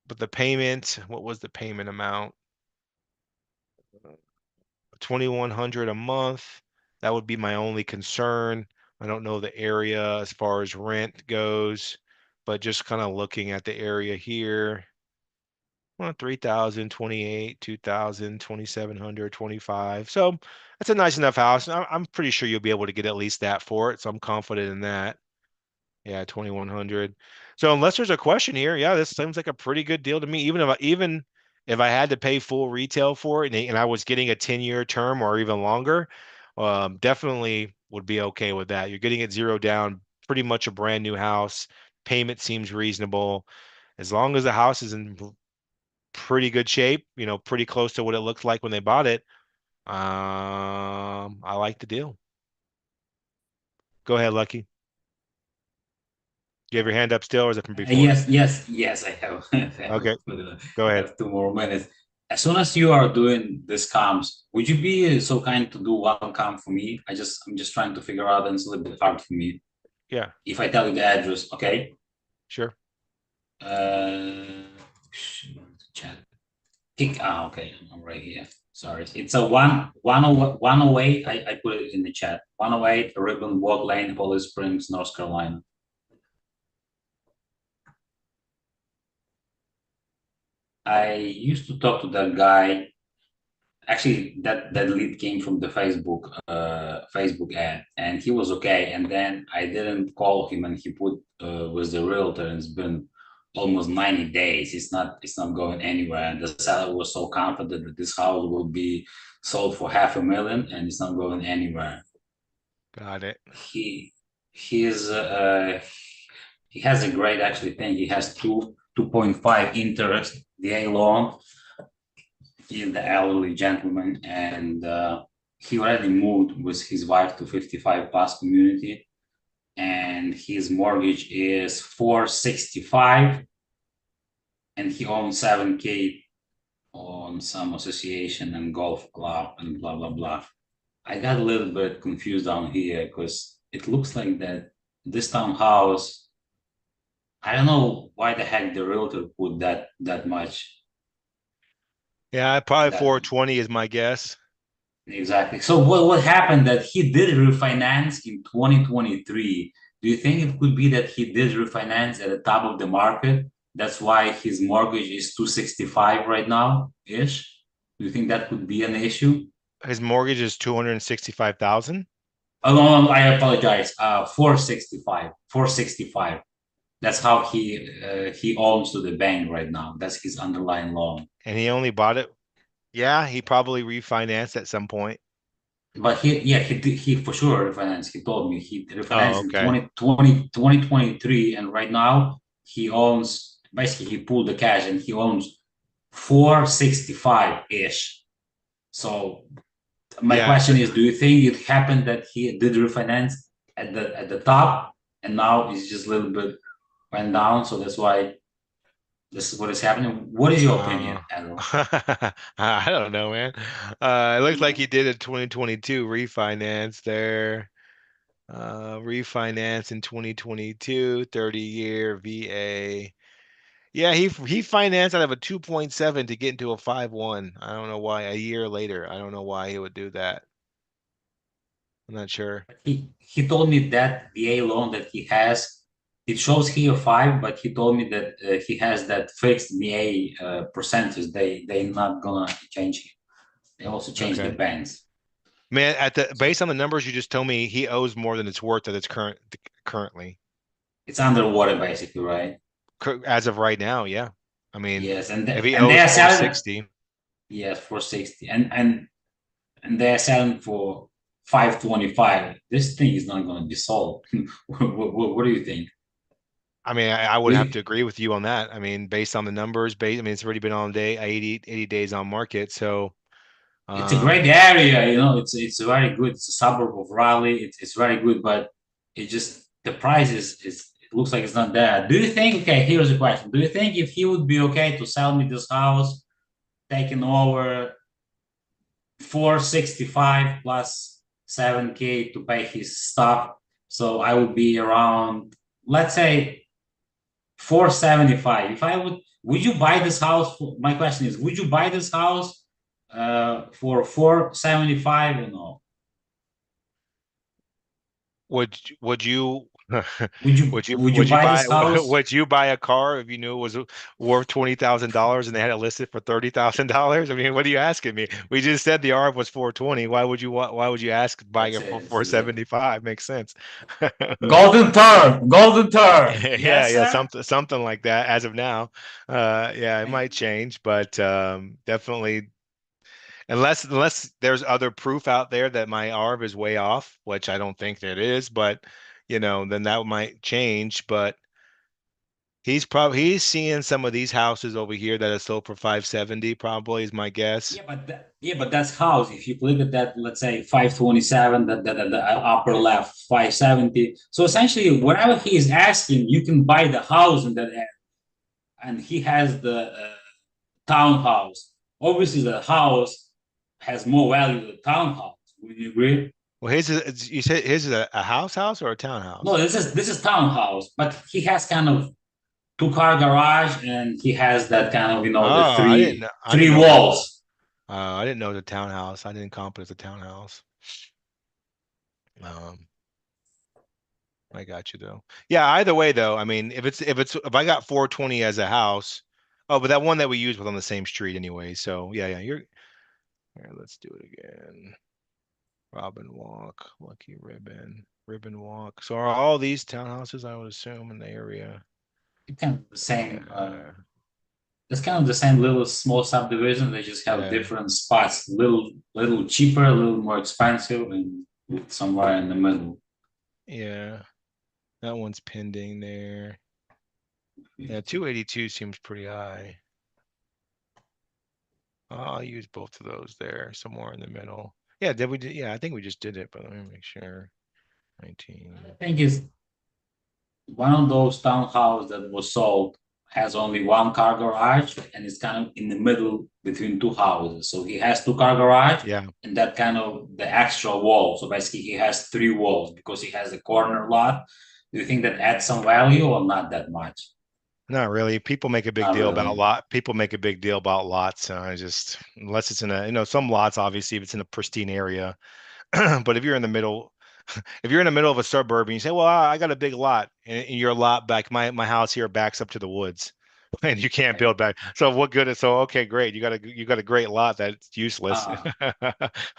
Speaker 1: but the payment, what was the payment amount? 2,100 a month. That would be my only concern. I don't know the area as far as rent goes, but just kind of looking at the area here. Well, 3,000, 2,000, 2,700, 25. So that's a nice enough house. I'm pretty sure you'll be able to get at least that for it. So I'm confident in that. Yeah, 2,100. So unless there's a question here, yeah, this seems like a pretty good deal to me. Even if I had to pay full retail for it and I was getting a 10-year term or even longer, definitely would be okay with that. You're getting it zero down, pretty much a brand new house. Payment seems reasonable. As long as the house is in pretty good shape, pretty close to what it looked like when they bought it, I like the deal. Go ahead, Lucky. Do you have your hand up still, or is it from before?
Speaker 3: Yes, I have.
Speaker 1: Okay, go
Speaker 3: I
Speaker 1: ahead.
Speaker 3: have 2 more minutes. As soon as you are doing this comms, would you be so kind to do one comm for me? I'm just trying to figure out, and it's a little bit hard for me.
Speaker 1: Yeah,
Speaker 3: If I tell you the address, okay?
Speaker 1: sure.
Speaker 3: Uh, chat. Okay, I'm right here. Sorry, it's a 108. I put it in the chat. 108 Ribbon Walk Lane, Holly Springs, North Carolina. I used to talk to that guy. Actually, that lead came from the Facebook ad, and he was okay. And then I didn't call him, and he put with the realtor, and it's been almost 90 days. It's not going anywhere. And the seller was so confident that this house will be sold for 500,000 and it's not going anywhere.
Speaker 1: Got it.
Speaker 3: He is he has a great actually thing. He has 2.5 interest DA loan. He's the elderly gentleman, and he already moved with his wife to 55 plus community, and his mortgage is 465, and he owns 7K on some association and golf club and blah blah blah. I got a little bit confused down here because it looks like that this townhouse. I don't know why the heck the realtor put that much.
Speaker 1: Yeah, probably
Speaker 3: That
Speaker 1: 420 is my guess.
Speaker 3: exactly. So what happened that he did refinance in 2023? Do you think it could be that he did refinance at the top of the market? That's why his mortgage is 265 right now ish. Do you think that could be an issue?
Speaker 1: His mortgage is 265,000.
Speaker 3: Oh no, I apologize. 465. 465. That's how he owns to the bank right now. That's his underlying loan.
Speaker 1: And he only bought it. Yeah, he probably refinanced at some point.
Speaker 3: But he for sure refinanced. He told me he
Speaker 1: Oh,
Speaker 3: refinanced in
Speaker 1: okay.
Speaker 3: 2023, and right now he owns basically he pulled the cash and he owns 465 ish. So my
Speaker 1: Yeah.
Speaker 3: question is, do you think it happened that he did refinance at the top and now it's just a little bit went down? So that's why this is what is happening. What is your
Speaker 1: Uh,
Speaker 3: opinion, Admiral?
Speaker 1: I don't know, man. It looks like he did a 2022 refinance there. Refinance in 2022, 30-year VA. Yeah, he financed out of a 2.7 to get into a 5.1. I don't know why. A year later, I don't know why he would do that. I'm not sure.
Speaker 3: He told me that VA loan that he has, it shows here 5, but he told me that he has that fixed VA percentage. They're not gonna change it. They also change the
Speaker 1: Okay.
Speaker 3: bands.
Speaker 1: Man, based on the numbers you just told me, he owes more than it's worth at its currently.
Speaker 3: It's underwater basically, right?
Speaker 1: As of right now, yeah. I mean,
Speaker 3: Yes,
Speaker 1: if he
Speaker 3: and they
Speaker 1: owes
Speaker 3: are selling.
Speaker 1: 460,
Speaker 3: Yes, for 60, and they are selling for 525. This thing is not gonna be sold. What do you think?
Speaker 1: I mean, I would have
Speaker 3: We
Speaker 1: to agree with you on that. I mean, based on the numbers, I mean, it's already been on day 80 days on market. So,
Speaker 3: It's a great area, it's very good. It's a suburb of Raleigh. It's very good, but it just the price is it looks like it's not there. Do you think? Okay, here's the question: do you think if he would be okay to sell me this house, taking over 465 plus 7K to pay his stuff, so I would be around, let's say 475. If I would you buy this house? My question is, would you buy this house for 475 or no?
Speaker 1: would you
Speaker 3: Would you would you
Speaker 1: would you
Speaker 3: buy
Speaker 1: buy
Speaker 3: this house?
Speaker 1: would you buy a car if you knew it was worth $20,000 and they had it listed for $30,000? I mean, what are you asking me? We just said the ARV was 420. Why would you ask buying
Speaker 3: That's
Speaker 1: it for
Speaker 3: it. This is it.
Speaker 1: 475? Makes sense.
Speaker 2: Golden turn, golden turn.
Speaker 1: Yeah,
Speaker 3: Yes,
Speaker 1: yeah,
Speaker 3: sir.
Speaker 1: something like that as of now. Yeah, it might change, but definitely unless there's other proof out there that my ARV is way off, which I don't think that it is, but then that might change. But he's seeing some of these houses over here that are sold for 570, probably is my guess.
Speaker 3: But that's house. If you look at that, let's say 527, the upper left 570. So essentially, whatever he is asking, you can buy the house in that area, and he has the townhouse. Obviously, the house has more value than the townhouse. Would you agree?
Speaker 1: Well, you said his is a house or a
Speaker 3: No,
Speaker 1: townhouse?
Speaker 3: this is townhouse, but he has kind of two-car garage, and he has that kind of
Speaker 1: Oh,
Speaker 3: the
Speaker 1: I
Speaker 3: three
Speaker 1: didn't know it was
Speaker 3: walls.
Speaker 1: I didn't know it was a townhouse. I didn't comp it as a townhouse. Um, I got you though. Yeah, either way though, I mean, if I got 420 as a house, oh, but that one that we used was on the same street anyway. So yeah, yeah, here, let's do it again. Robin Walk, Lucky Ribbon, Ribbon Walk. So are all these townhouses, I would assume, in the area?
Speaker 3: kind of the same.
Speaker 1: Yeah,
Speaker 3: It's kind of the same little small subdivision. They just have
Speaker 1: yeah,
Speaker 3: different spots. Little cheaper, a little more expensive, and somewhere in the middle.
Speaker 1: yeah. That one's pending there. Yeah, 282 seems pretty high. I'll use both of those there, somewhere in the middle. Yeah, did we? Yeah, I think we just did it, but let me make sure.
Speaker 3: I
Speaker 1: 19.
Speaker 3: think it's one of those townhouses that was sold has only one car garage and it's kind of in the middle between two houses. So he has two car garage
Speaker 1: Yeah,
Speaker 3: and that kind of the extra wall. So basically he has three walls because he has a corner lot. Do you think that adds some value or not that much?
Speaker 1: not really. People make a big
Speaker 3: Not
Speaker 1: deal about
Speaker 3: really.
Speaker 1: lot. People make a big deal about lots. And I just, unless it's in a, some lots, obviously, if it's in a pristine area. But if you're in the middle, if you're in the middle of a suburb and you say, "Well, I got a big lot," and your lot back, my house here backs up to the woods, and you can't
Speaker 3: Okay.
Speaker 1: build back. So what good is so? Okay, great. You got a great lot that's useless.
Speaker 3: Uh,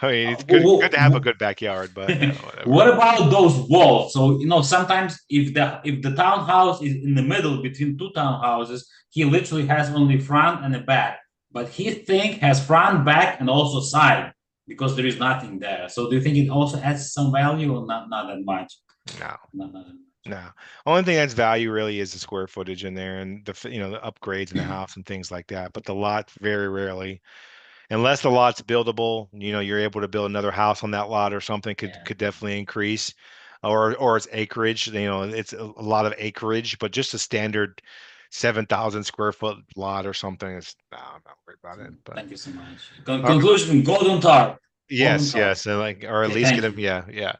Speaker 1: I mean, it's good to have a
Speaker 3: uh,
Speaker 1: good backyard, but whatever.
Speaker 3: what about those walls? So sometimes if the townhouse is in the middle between two townhouses, he literally has only front and a back. But his thing has front, back, and also side because there is nothing there. So do you think it also adds some value or not that much?
Speaker 1: No,
Speaker 3: Not that much.
Speaker 1: no. Only thing that's value really is the square footage in there and the upgrades in the house and things like that. But the lot very rarely. Unless the lot's buildable, you're able to build another house on that lot or something could
Speaker 3: Yeah.
Speaker 1: could definitely increase, or it's acreage. It's a lot of acreage, but just a standard 7,000 square foot lot or something is no, I'm not worried about it. But
Speaker 3: Thank you so much.
Speaker 1: uh,
Speaker 3: Conclusion: Golden Tar. Golden
Speaker 1: yes,
Speaker 3: Tar.
Speaker 1: yes, and like or at
Speaker 3: Okay,
Speaker 1: least get
Speaker 3: thank
Speaker 1: them.
Speaker 3: you.
Speaker 1: Yeah, yeah.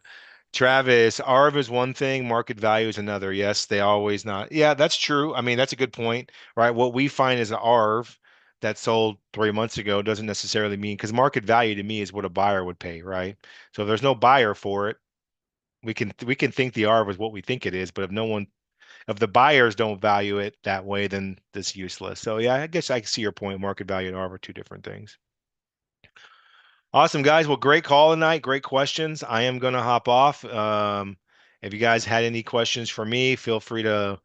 Speaker 1: Travis, ARV is one thing, market value is another. Yes, they always not. Yeah, that's true. I mean, that's a good point, right? What we find is an ARV that sold 3 months ago doesn't necessarily mean because market value to me is what a buyer would pay, right? So if there's no buyer for it, we can think the ARV is what we think it is, but if the buyers don't value it that way, then it's useless. So yeah, I guess I can see your point. Market value and ARV are two different things. Awesome, guys. Well, great call tonight. Great questions. I am going to hop off. If you guys had any questions for me, feel free to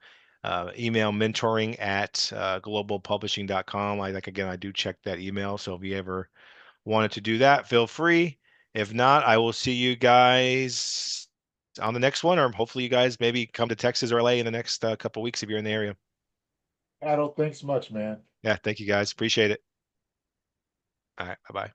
Speaker 1: email mentoring at globalpublishing.com. Again, I do check that email. So if you ever wanted to do that, feel free. If not, I will see you guys on the next one, or hopefully you guys maybe come to Texas or LA in the next couple weeks if you're in the area.
Speaker 2: Adel, thanks much, man.
Speaker 1: Yeah, thank you guys. Appreciate it. All right, bye bye.